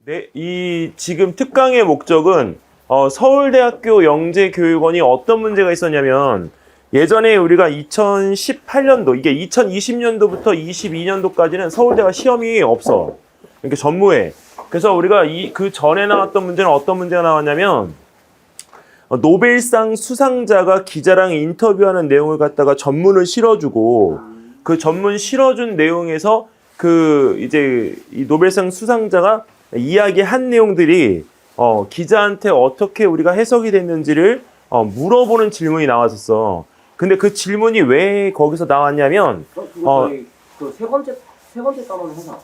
네, 이 지금 특강의 목적은 서울대학교 영재교육원이 어떤 문제가 있었냐면 예전에 우리가 2018년도 이게 2020년도부터 22년도까지는 서울대가 시험이 없어. 그러니까 전무해. 그래서 우리가 그 전에 나왔던 문제는 어떤 문제가 나왔냐면 노벨상 수상자가 기자랑 인터뷰하는 내용을 갖다가 전문을 실어주고 그 전문 실어준 내용에서 이제 이 노벨상 수상자가 이야기한 내용들이 기자한테 어떻게 우리가 해석이 됐는지를 물어보는 질문이 나왔었어. 근데 그 질문이 왜 거기서 나왔냐면 세 번째 단어는 회사.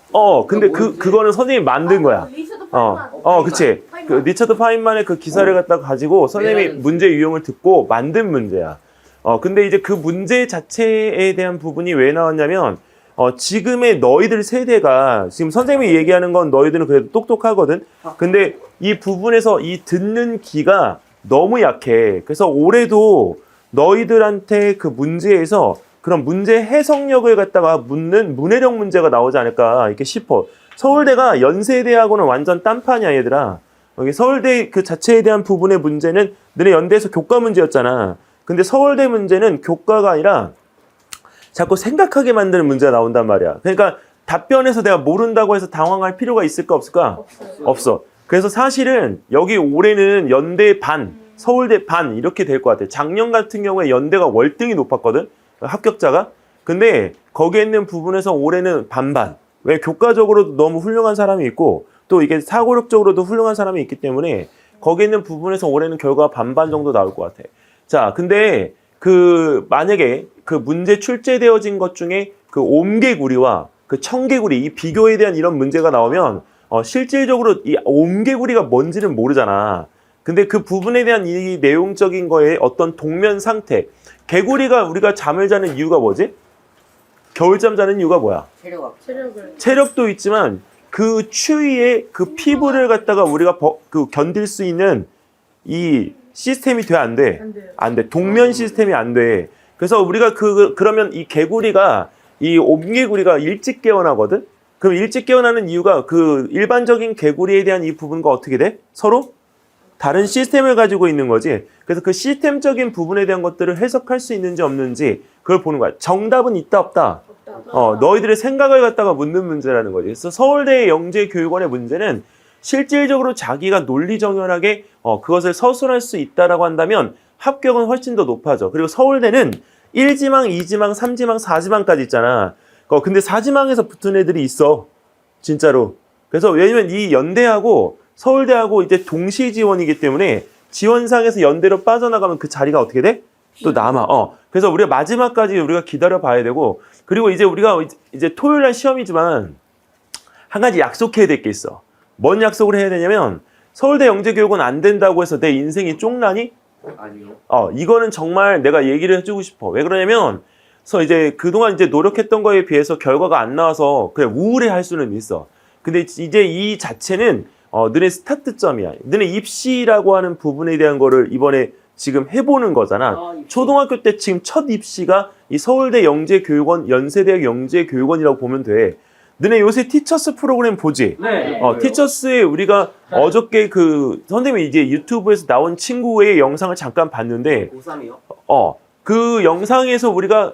근데 그거는 선생님이 만든 거야. 리처드 파인만. 그치. 그 리처드 파인만의 그 기사를 갖다 가지고 선생님이 문제 유형을 듣고 만든 문제야. 근데 이제 그 문제 자체에 대한 부분이 왜 나왔냐면 지금의 너희들 세대가 지금 선생님이 얘기하는 건 너희들은 그래도 똑똑하거든. 근데 이 부분에서 이 듣는 귀가 너무 약해. 그래서 올해도 너희들한테 그 문제에서 그런 문제 해석력을 갖다가 묻는 문해력 문제가 나오지 않을까 이렇게 싶어. 서울대가 연세대하고는 완전 딴판이야, 얘들아. 여기 서울대 그 자체에 대한 부분의 문제는 너네 연대에서 교과 문제였잖아. 근데 서울대 문제는 교과가 아니라 자꾸 생각하게 만드는 문제가 나온단 말이야. 그러니까 답변에서 내가 모른다고 해서 당황할 필요가 있을까 없을까? 없어. 그래서 사실은 여기 올해는 연대 반, 서울대 반 이렇게 될 것 같아. 작년 같은 경우에 연대가 월등히 높았거든. 합격자가. 근데 거기에 있는 부분에서 올해는 반반. 왜 교과적으로도 너무 훌륭한 사람이 있고 또 이게 사고력적으로도 훌륭한 사람이 있기 때문에 거기에 있는 부분에서 올해는 결과가 반반 정도 나올 것 같아. 자, 근데 만약에 그 문제 출제되어진 것 중에 그 옴개구리와 그 청개구리 이 비교에 대한 이런 문제가 나오면 실질적으로 이 옴개구리가 뭔지는 모르잖아. 근데 그 부분에 대한 이 내용적인 거에 어떤 동면 상태. 개구리가 우리가 잠을 자는 이유가 뭐지? 겨울잠 자는 이유가 뭐야? 체력도 있지만 그 추위에 그 피부를 갖다가 우리가 견딜 수 있는 이 시스템이 돼, 안 돼? 안 돼. 동면 시스템이 안 돼. 그래서 우리가 그러면 이 개구리가 이 옴개구리가 일찍 깨어나거든? 그럼 일찍 깨어나는 이유가 그 일반적인 개구리에 대한 이 부분과 어떻게 돼? 서로 다른 시스템을 가지고 있는 거지. 그래서 그 시스템적인 부분에 대한 것들을 해석할 수 있는지 없는지 그걸 보는 거야. 정답은 있다 없다. 너희들의 생각을 갖다가 묻는 문제라는 거지. 그래서 서울대 영재교육원의 문제는 실질적으로 자기가 논리정연하게 그것을 서술할 수 있다라고 한다면 합격은 훨씬 더 높아져. 그리고 서울대는 1지망, 2지망, 3지망, 4지망까지 있잖아. 근데 4지망에서 붙은 애들이 있어. 진짜로. 그래서 왜냐면 이 연대하고 서울대하고 이제 동시 지원이기 때문에 지원상에서 연대로 빠져나가면 그 자리가 어떻게 돼? 또 남아. 그래서 우리가 마지막까지 우리가 기다려 봐야 되고, 그리고 이제 우리가 이제 토요일 날 시험이지만 한 가지 약속해야 될 게 있어. 뭔 약속을 해야 되냐면 서울대 영재교육은 안 된다고 해서 내 인생이 쫑나니? 아니요. 이거는 정말 내가 얘기를 해주고 싶어. 왜 그러냐면 이제 그동안 이제 노력했던 거에 비해서 결과가 안 나와서 그래 우울해 할 수는 있어. 근데 이제 이 자체는 너네 스타트점이야. 너네 입시라고 하는 부분에 대한 거를 이번에 지금 해보는 거잖아. 초등학교 때 지금 첫 입시가 이 서울대 영재교육원, 연세대학 영재교육원이라고 보면 돼. 너네 요새 티처스 프로그램 보지? 네. 티처스에 우리가 어저께 선생님이 이제 유튜브에서 나온 친구의 영상을 잠깐 봤는데, 고3이요? 그 영상에서 우리가,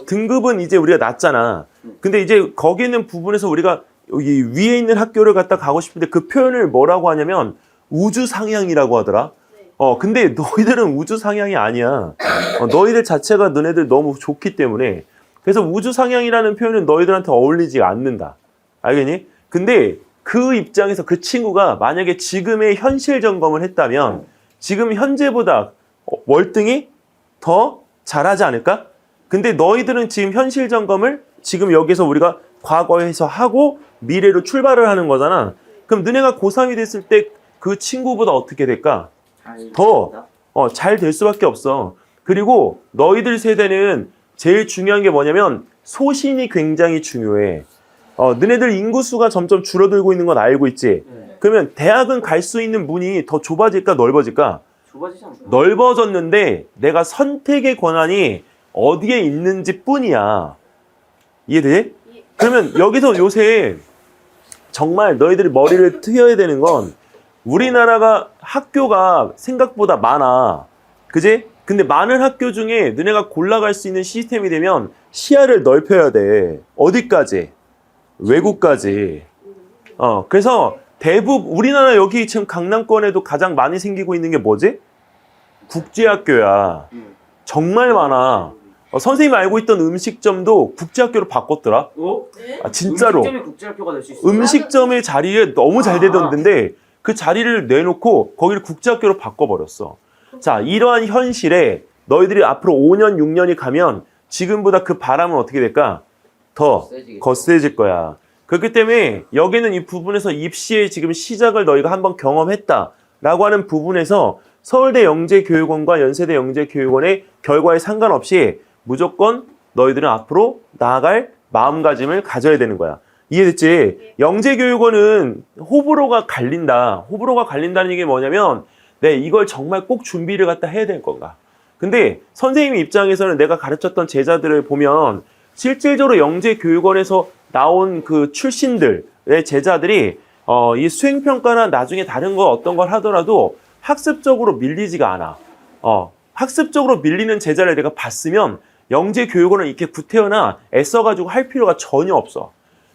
등급은 이제 우리가 낮잖아. 근데 이제 거기 있는 부분에서 우리가 여기 위에 있는 학교를 갖다 가고 싶은데 그 표현을 뭐라고 하냐면 우주 상향이라고 하더라. 근데 너희들은 우주 상향이 아니야. 너희들 자체가 너네들 너무 좋기 때문에. 그래서 우주 상향이라는 표현은 너희들한테 어울리지 않는다. 알겠니? 근데 그 입장에서 그 친구가 만약에 지금의 현실 점검을 했다면 지금 현재보다 월등히 더 잘하지 않을까? 근데 너희들은 지금 현실 점검을 지금 여기서 우리가 과거에서 하고 미래로 출발을 하는 거잖아. 그럼 너네가 고3이 됐을 때 그 친구보다 어떻게 될까? 더 잘 될 수밖에 없어. 그리고 너희들 세대는 제일 중요한 게 뭐냐면 소신이 굉장히 중요해. 너네들 인구수가 점점 줄어들고 있는 건 알고 있지? 네. 그러면 대학은 갈 수 있는 문이 더 좁아질까 넓어질까? 좁아지지 않나요? 넓어졌는데 내가 선택의 권한이 어디에 있는지 뿐이야. 이해돼? 그러면 여기서 요새 정말 너희들이 머리를 트여야 되는 건 우리나라가 학교가 생각보다 많아. 그지? 근데 많은 학교 중에 너네가 골라갈 수 있는 시스템이 되면 시야를 넓혀야 돼. 어디까지? 외국까지. 그래서 대부분 우리나라 여기 지금 강남권에도 가장 많이 생기고 있는 게 뭐지? 국제학교야. 정말 많아. 선생님이 알고 있던 음식점도 국제학교로 바꿨더라. 어? 아, 진짜로. 음식점이 국제학교가 될 수 있어. 음식점의 자리에 너무 잘 되던 데인데 그 자리를 내놓고 거기를 국제학교로 바꿔버렸어. 자, 이러한 현실에 너희들이 앞으로 5년, 6년이 가면 지금보다 그 바람은 어떻게 될까? 더 거세질 거야. 그렇기 때문에 여기는 이 부분에서 입시의 지금 시작을 너희가 한번 경험했다라고 하는 부분에서 서울대 영재교육원과 연세대 영재교육원의 결과에 상관없이 무조건 너희들은 앞으로 나아갈 마음가짐을 가져야 되는 거야. 이해됐지? 영재교육원은 호불호가 갈린다. 호불호가 갈린다는 얘기 뭐냐면 네, 이걸 정말 꼭 준비를 갖다 해야 될 건가. 근데 선생님 입장에서는 내가 가르쳤던 제자들을 보면 실질적으로 영재교육원에서 나온 그 출신들의 제자들이 이 수행평가나 나중에 다른 거 어떤 걸 하더라도 학습적으로 밀리지가 않아. 학습적으로 밀리는 제자를 내가 봤으면 영재교육원을 이렇게 구태여나 애써가지고 할 필요가 전혀 없어.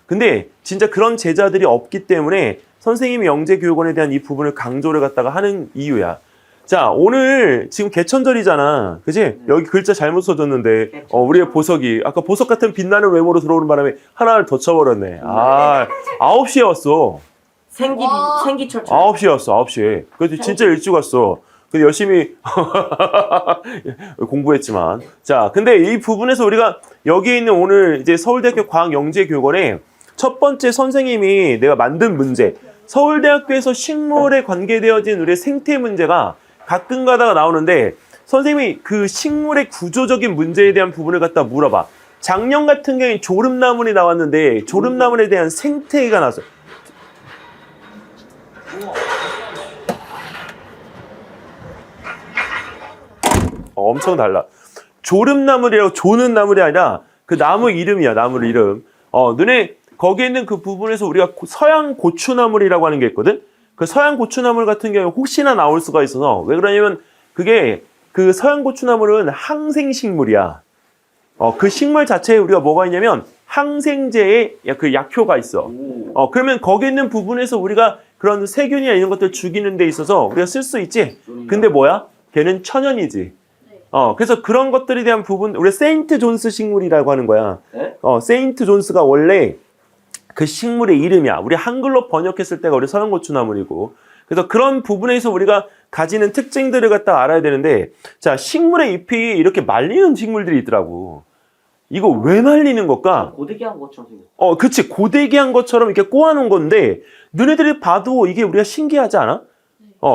근데 진짜 그런 제자들이 없기 때문에 선생님이 영재교육원에 대한 이 부분을 강조를 갖다가 하는 이유야. 자, 오늘 지금 개천절이잖아. 그지? 여기 글자 잘못 써줬는데, 우리의 보석이, 아까 보석 같은 빛나는 외모로 들어오는 바람에 하나를 더 쳐버렸네. 9시에 왔어. 생기철처럼. 9시에 왔어, 9시에. 그래도 진짜 일찍 왔어. 근데 열심히 공부했지만. 자, 근데 이 부분에서 우리가 여기에 있는 오늘 이제 서울대학교 과학영재교육원에 첫 번째 선생님이 내가 만든 문제, 서울대학교에서 식물에 관계되어진 우리의 생태 문제가 가끔 가다가 나오는데 선생님이 그 식물의 구조적인 문제에 대한 부분을 갖다 물어봐. 작년 같은 경우에 조름나물이 나왔는데 조름나물에 대한 생태가 나왔어요. 엄청 달라. 조름나물이라고 조는 나물이 아니라 그 나무 이름이야. 나무 이름. 너네 거기에 있는 그 부분에서 우리가 서양 고추나물이라고 하는 게 있거든. 그 서양 고추나물 같은 경우에 혹시나 나올 수가 있어서 왜 그러냐면 그게 그 서양 고추나물은 항생식물이야. 그 식물 자체에 우리가 뭐가 있냐면 항생제의 그 약효가 있어. 그러면 거기 있는 부분에서 우리가 그런 세균이나 이런 것들 죽이는 데 있어서 우리가 쓸 수 있지. 근데 뭐야? 걔는 천연이지. 그래서 그런 것들에 대한 부분, 우리 세인트 존스 식물이라고 하는 거야. 네? 세인트 존스가 원래 그 식물의 이름이야. 우리 한글로 번역했을 때가 우리 서양고추나물이고. 그래서 그런 부분에서 우리가 가지는 특징들을 갖다 알아야 되는데, 자, 식물의 잎이 이렇게 말리는 식물들이 있더라고. 이거 왜 말리는 걸까? 고데기한 것처럼 생겼어. 그치. 고데기한 것처럼 이렇게 꼬아놓은 건데, 너네들이 봐도 이게 우리가 신기하지 않아?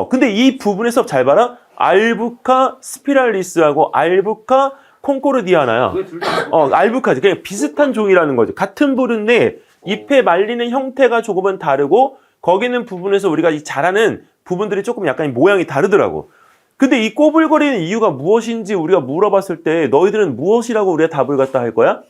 근데 이 부분에서 잘 봐라. 알부카 스피랄리스하고 알부카 콩코르디아나야. 왜 둘 다? 알부카지. 그냥 비슷한 종이라는 거죠. 같은 부류인데 잎에 말리는 형태가 조금은 다르고 거기 있는 부분에서 우리가 이 자라는 부분들이 조금 약간 모양이 다르더라고. 근데 이 꼬불거리는 이유가 무엇인지 우리가 물어봤을 때 너희들은 무엇이라고 우리가 답을 갖다 할 거야?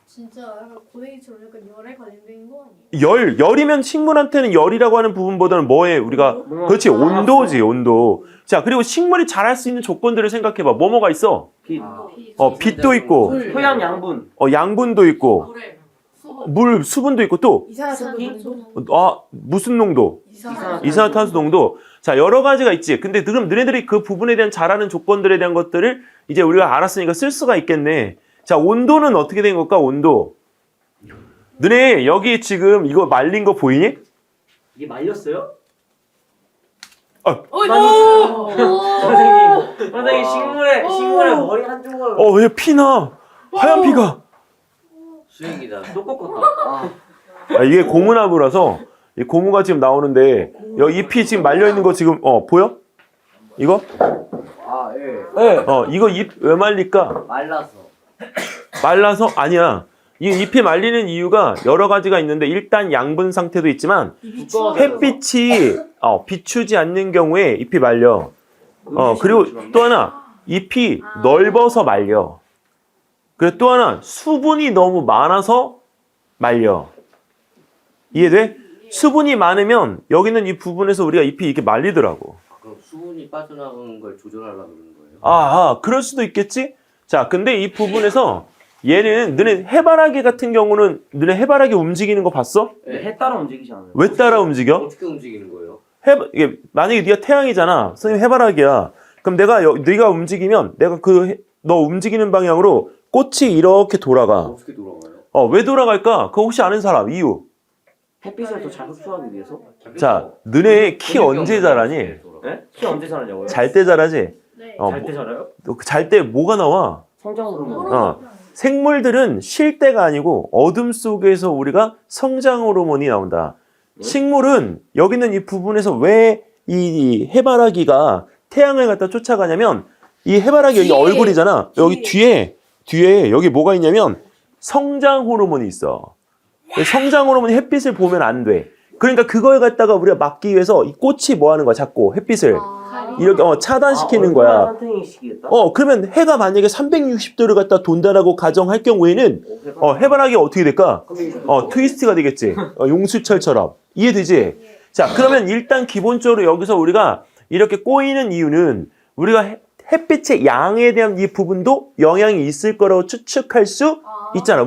진짜 약간 고데기처럼 약간 열에 관련된 거 아니에요? 열이면 식물한테는 열이라고 하는 부분보다는 뭐에 우리가 그렇지 온도지 온도. 자, 그리고 식물이 자랄 수 있는 조건들을 생각해봐. 뭐가 있어? 빛. 빛도 있고 토양 양분. 양분도 있고 물에 물 수분도 있고 또 이산화탄소 무슨 농도? 이산화탄소 농도. 자, 여러 가지가 있지. 근데 그럼 너네들이 그 부분에 대한 자라는 조건들에 대한 것들을 이제 우리가 알았으니까 쓸 수가 있겠네. 자, 온도는 어떻게 된 걸까? 온도. 너네 여기 지금 이거 말린 거 보이니? 이게 말렸어요? 선생님 선생님 식물에 머리 한 조각. 왜 피나? 하얀 피가. 수익이다. 또 꺾었다. 이게 고무나무라서 이 고무가 지금 나오는데 여기 잎이 지금 말려 있는 거 지금 보여? 이거? 예. 이거 잎 왜 말릴까? 말라서 아니야. 이 잎이 말리는 이유가 여러 가지가 있는데 일단 양분 상태도 있지만 햇빛이 비추지 않는 경우에 잎이 말려. 그리고 또 하나 잎이 넓어서 말려. 그리고 또 하나 수분이 너무 많아서 말려. 이해돼? 수분이 많으면 여기는 이 부분에서 우리가 잎이 이렇게 말리더라고. 그럼 수분이 빠져나가는 걸 조절하려고 그러는 거예요? 그럴 수도 있겠지? 자, 근데 이 부분에서 얘는 너네 해바라기 같은 경우는 너네 해바라기 움직이는 거 봤어? 해 따라 움직이지 않아요? 왜 따라 움직여? 어떻게 움직이는 거예요? 이게 만약에 네가 태양이잖아. 선생님 해바라기야. 그럼 네가 움직이면 내가 너 움직이는 방향으로 꽃이 이렇게 돌아가. 어떻게 돌아가요? 왜 돌아갈까? 그거 혹시 아는 사람? 이유. 햇빛을 더 잘 흡수하기 위해서? 자, 너네 키 언제 자라니? 네? 키 언제 자라냐고요? 잘 때 자라지? 네. 잘 때 자라요? 잘 때 뭐가 나와? 성장 호르몬. 생물들은 쉴 때가 아니고 어둠 속에서 우리가 성장 호르몬이 나온다. 식물은 여기 있는 이 부분에서 왜 이 해바라기가 태양을 갖다 쫓아가냐면 이 해바라기 여기 뒤에, 얼굴이잖아. 여기 뒤에 여기 뭐가 있냐면 성장 호르몬이 있어. 성장 호르몬이 햇빛을 보면 안 돼. 그러니까 그걸 갖다가 우리가 막기 위해서 이 꽃이 뭐 하는 거야? 자꾸 햇빛을 이렇게 차단시키는 거야. 산탱이시겠다? 그러면 해가 만약에 360도를 갖다 돈다라고 가정할 경우에는 해바라기가 어떻게 될까? 트위스트가 되겠지. 용수철처럼. 이해되지? 자, 그러면 일단 기본적으로 여기서 우리가 이렇게 꼬이는 이유는 우리가 햇빛의 양에 대한 이 부분도 영향이 있을 거라고 추측할 수 있잖아.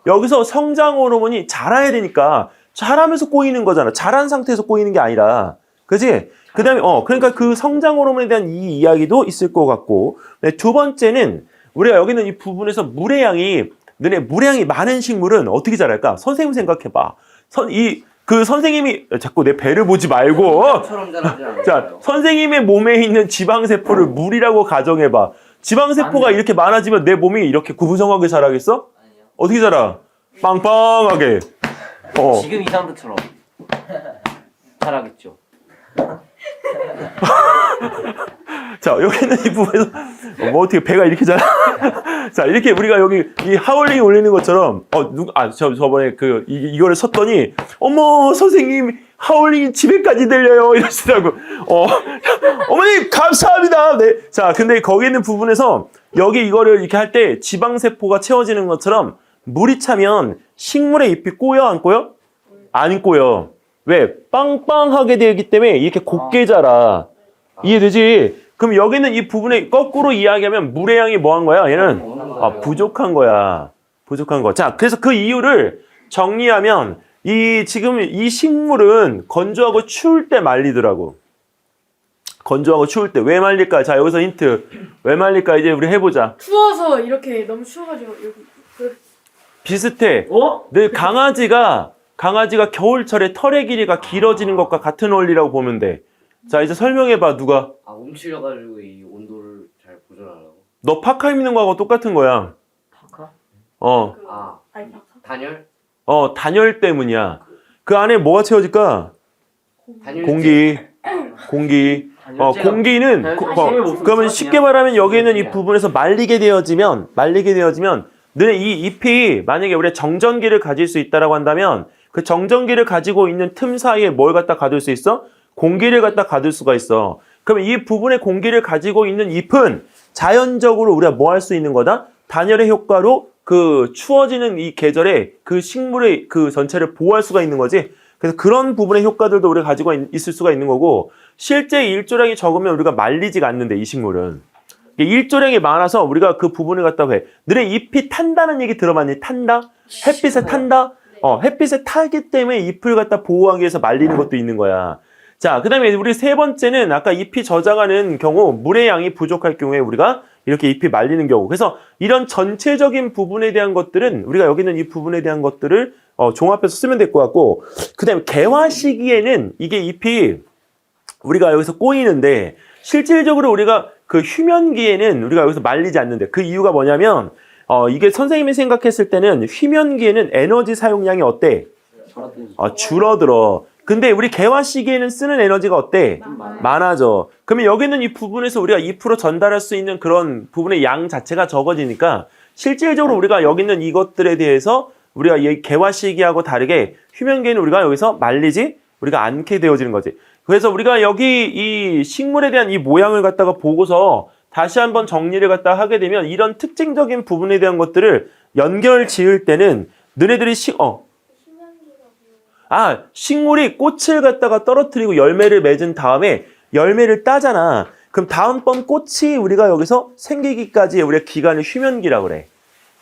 여기서 성장 호르몬이 자라야 되니까 자라면서 꼬이는 거잖아. 자란 상태에서 꼬이는 게 아니라. 그지? 그 다음에, 그러니까 그 성장 호르몬에 대한 이 이야기도 있을 것 같고. 네, 두 번째는 우리가 여기 있는 이 부분에서 물의 양이 많은 식물은 어떻게 자랄까? 선생님 생각해봐. 선생님이, 자꾸 내 배를 보지 말고. 처럼 자라지 않아요? 자, 선생님의 몸에 있는 지방세포를 물이라고 가정해봐. 지방세포가 이렇게 많아지면 내 몸이 이렇게 구부정하게 자라겠어? 어떻게 자라? 빵빵하게. 지금 이 상태처럼 자라겠죠. 자, 여기는 이 부분에서 어떻게 배가 이렇게 자라? 자, 이렇게 우리가 여기 이 하울링이 울리는 것처럼 저번에 이거를 쳤더니 어머 선생님 하울링이 집에까지 들려요 이러시더라고. 어머님 감사합니다. 네. 자, 근데 거기 있는 부분에서 여기 이거를 이렇게 할 때 지방세포가 채워지는 것처럼 물이 차면 식물의 잎이 꼬여 안 꼬여? 안 꼬여. 왜? 빵빵하게 되기 때문에 이렇게 곱게 자라. 이해되지? 그럼 여기는 이 부분에 거꾸로 이야기하면 물의 양이 뭐 한 거야? 얘는 부족한 거야. 부족한 거. 자, 그래서 그 이유를 정리하면 지금 이 식물은 건조하고 추울 때 말리더라고. 건조하고 추울 때. 왜 말릴까? 자, 여기서 힌트. 왜 말릴까? 이제 우리 해보자. 추워서 이렇게 너무 추워가지고 여기 비슷해. 늘 강아지가 겨울철에 털의 길이가 길어지는 것과 같은 원리라고 보면 돼. 자, 이제 설명해봐, 누가. 움츠려가지고 이 온도를 잘 조절하라고. 너 파카 입는 거하고 똑같은 거야. 파카? 단열? 단열 때문이야. 그 안에 뭐가 채워질까? 공기. 공기는, 그러면 쉽게 말하면 여기는 이 부분에서 말리게 되어지면, 너네 이 잎이 만약에 우리가 정전기를 가질 수 있다라고 한다면, 그 정전기를 가지고 있는 틈 사이에 뭘 갖다 가둘 수 있어? 공기를 갖다 가둘 수가 있어. 그러면 이 부분에 공기를 가지고 있는 잎은 자연적으로 우리가 뭐 할 수 있는 거다? 단열의 효과로 그 추워지는 이 계절에 그 식물의 그 전체를 보호할 수가 있는 거지. 그래서 그런 부분의 효과들도 우리가 가지고 있을 수가 있는 거고, 실제 일조량이 적으면 우리가 말리지가 않는데, 이 식물은. 일조량이 많아서 우리가 그 부분을 갖다가 해. 너네 잎이 탄다는 얘기 들어봤니? 탄다? 햇빛에 탄다? 햇빛에 타기 때문에 잎을 갖다 보호하기 위해서 말리는 것도 있는 거야. 자, 그 다음에 우리 세 번째는 아까 잎이 저장하는 경우, 물의 양이 부족할 경우에 우리가 이렇게 잎이 말리는 경우. 그래서 이런 전체적인 부분에 대한 것들은 우리가 여기 있는 이 부분에 대한 것들을 종합해서 쓰면 될 것 같고, 그 다음에 개화 시기에는 이게 잎이 우리가 여기서 꼬이는데, 실질적으로 우리가 그 휴면기에는 우리가 여기서 말리지 않는데, 그 이유가 뭐냐면 이게 선생님이 생각했을 때는 휴면기에는 에너지 사용량이 어때? 줄어들어. 근데 우리 개화 시기에는 쓰는 에너지가 어때? 많아져. 그러면 여기는 이 부분에서 우리가 잎으로 전달할 수 있는 그런 부분의 양 자체가 적어지니까 실질적으로 우리가 여기 있는 이것들에 대해서 우리가 이 개화 시기하고 다르게 휴면기에는 우리가 여기서 말리지 우리가 않게 되어지는 거지. 그래서 우리가 여기 이 식물에 대한 이 모양을 갖다가 보고서 다시 한번 정리를 갖다 하게 되면 이런 특징적인 부분에 대한 것들을 연결 지을 때는 너네들이 식물이 꽃을 갖다가 떨어뜨리고 열매를 맺은 다음에 열매를 따잖아. 그럼 다음번 꽃이 우리가 여기서 생기기까지 우리가 기간을 휴면기라고 그래.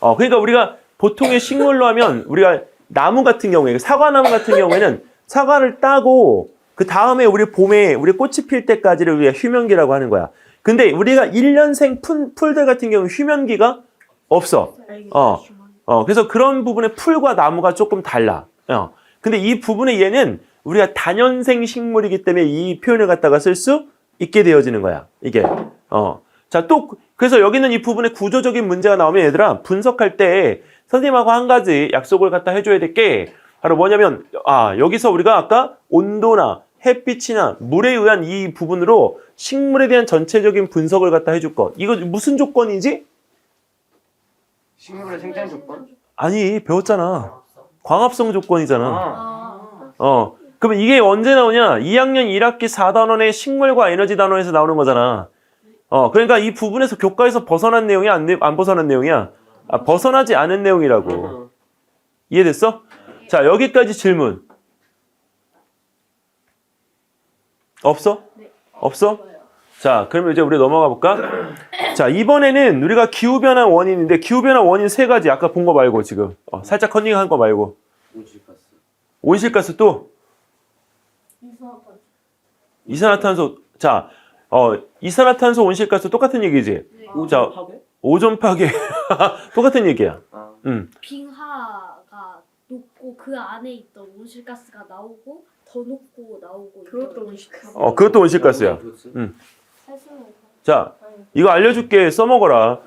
그러니까 우리가 보통의 식물로 하면 우리가 나무 같은 경우에 사과나무 같은 경우에는 사과를 따고 그 다음에 우리 봄에 우리 꽃이 필 때까지를 우리가 휴면기라고 하는 거야. 근데 우리가 1년생 풀들 같은 경우 휴면기가 없어. 그래서 그런 부분에 풀과 나무가 조금 달라. 근데 이 부분에 얘는 우리가 다년생 식물이기 때문에 이 표현을 갖다가 쓸 수 있게 되어지는 거야. 이게. 자, 또 그래서 여기는 이 부분에 구조적인 문제가 나오면 얘들아 분석할 때 선생님하고 한 가지 약속을 갖다 해줘야 될 게 바로 뭐냐면 여기서 우리가 아까 온도나 햇빛이나 물에 의한 이 부분으로 식물에 대한 전체적인 분석을 갖다 해줄 것. 이거 무슨 조건이지? 식물의 생장 조건? 아니, 배웠잖아. 광합성 조건이잖아. 아. 그러면 이게 언제 나오냐? 2학년 1학기 4단원의 식물과 에너지 단원에서 나오는 거잖아. 그러니까 이 부분에서 교과에서 벗어난 내용이 안 벗어난 내용이야? 벗어나지 않은 내용이라고. 이해됐어? 자, 여기까지 질문. 없어? 네. 없어? 자, 그러면 이제 우리 넘어가 볼까? 자, 이번에는 우리가 기후변화 원인인데 기후변화 원인 세 가지 아까 본 거 말고 지금 살짝 컨닝한 거 말고 온실가스. 온실가스 또 이산화탄소. 자, 이산화탄소 온실가스 똑같은 얘기지? 네. 자, 파괴? 오존 파괴 똑같은 얘기야. 빙하가 녹고 그 안에 있던 온실가스가 나오고 더 녹고 나오고 그것도 온실가스. 그것도 온실가스야. 자, 이거 알려줄게. 써먹어라.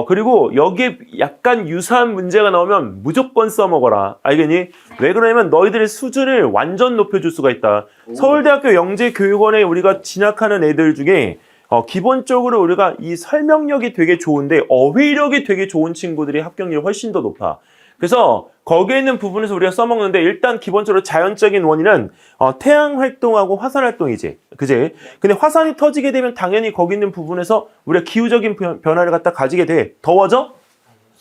그리고 여기에 약간 유사한 문제가 나오면 무조건 써먹어라. 알겠니? 왜 그러냐면 너희들의 수준을 완전 높여줄 수가 있다. 서울대학교 영재교육원에 우리가 진학하는 애들 중에 기본적으로 우리가 이 설명력이 되게 좋은데 어휘력이 되게 좋은 친구들이 합격률이 훨씬 더 높아. 그래서 거기에 있는 부분에서 우리가 써먹는데 일단 기본적으로 자연적인 원인은 태양 활동하고 화산 활동이지. 그지? 근데 화산이 터지게 되면 당연히 거기 있는 부분에서 우리가 기후적인 변화를 갖다 가지게 돼. 더워져?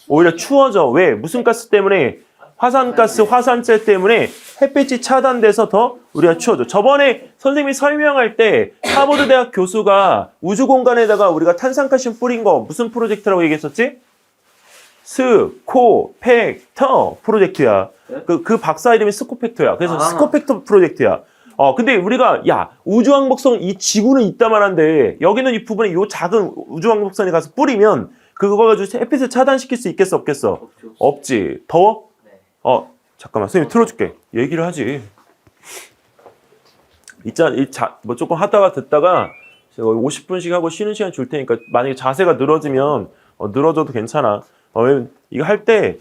오히려 추워져. 왜? 무슨 가스 때문에? 화산가스, 화산재 때문에 햇빛이 차단돼서 더 우리가 추워져. 저번에 선생님이 설명할 때 하버드 대학 교수가 우주 공간에다가 우리가 탄산가스 뿌린 거 무슨 프로젝트라고 얘기했었지? 스코펙터 프로젝트야. 그 박사 이름이 스코펙터야. 그래서 스코펙터 프로젝트야. 근데 우리가 우주왕복선 이 지구는 이따만 한데 여기는 이 부분에 요 작은 우주왕복선에 가서 뿌리면 그거 가지고 햇빛을 차단시킬 수 있겠어 없겠어? 없지. 더워? 네. 잠깐만 선생님 틀어줄게. 얘기를 하지. 뭐 조금 하다가 듣다가 50분씩 하고 쉬는 시간 줄 테니까 만약에 자세가 늘어지면 늘어져도 괜찮아. 이거 할 때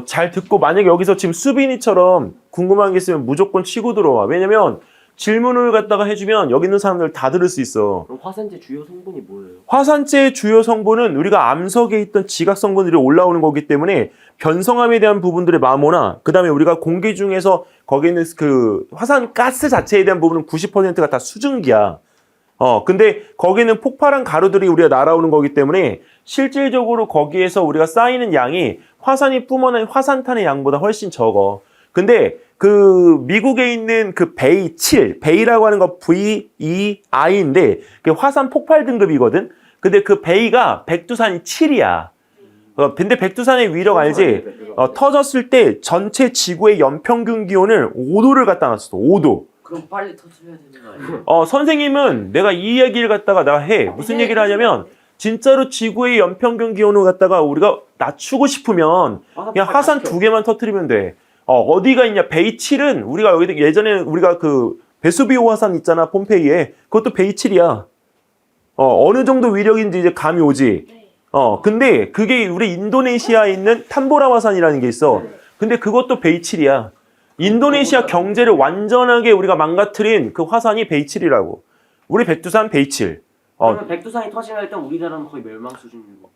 잘 듣고 만약에 여기서 지금 수빈이처럼 궁금한 게 있으면 무조건 치고 들어와. 왜냐면 질문을 갖다가 해주면 여기 있는 사람들 다 들을 수 있어. 그럼 화산재 주요 성분이 뭐예요? 화산재의 주요 성분은 우리가 암석에 있던 지각 성분들이 올라오는 거기 때문에 변성함에 대한 부분들의 마모나 그 다음에 우리가 공기 중에서 거기에 있는 그 화산가스 자체에 대한 부분은 90%가 다 수증기야. 근데 거기는 폭발한 가루들이 우리가 날아오는 거기 때문에 실질적으로 거기에서 우리가 쌓이는 양이 화산이 뿜어낸 화산탄의 양보다 훨씬 적어. 근데 그 미국에 있는 그 베이라고 하는 거 VEI인데 그게 화산 폭발 등급이거든. 근데 그 베이가 백두산이 7이야. 근데 백두산의 위력 알지? 터졌을 때 전체 지구의 연평균 기온을 5도를 갖다 놨어. 5도. 그럼 빨리 터트려야 되는 거 아니에요? 선생님은 내가 이 얘기를 갖다가 내가 해. 무슨 얘기를 하냐면 진짜로 지구의 연평균 기온을 갖다가 우리가 낮추고 싶으면 그냥 화산 2개만 터트리면 돼. 어디가 있냐? 베이 7은 우리가 여기 예전에 우리가 그 베수비오 화산 있잖아. 폼페이에. 그것도 베이 7이야. 어느 정도 위력인지 이제 감이 오지. 근데 그게 우리 인도네시아에 있는 탐보라 화산이라는 게 있어. 근데 그것도 베이 7이야. 인도네시아 경제를 완전하게 우리가 망가뜨린 그 화산이 베이 7이라고. 우리 백두산 베이 7. 그러면 백두산이 터지면 일단 우리나라는 거의 멸망 수준이고.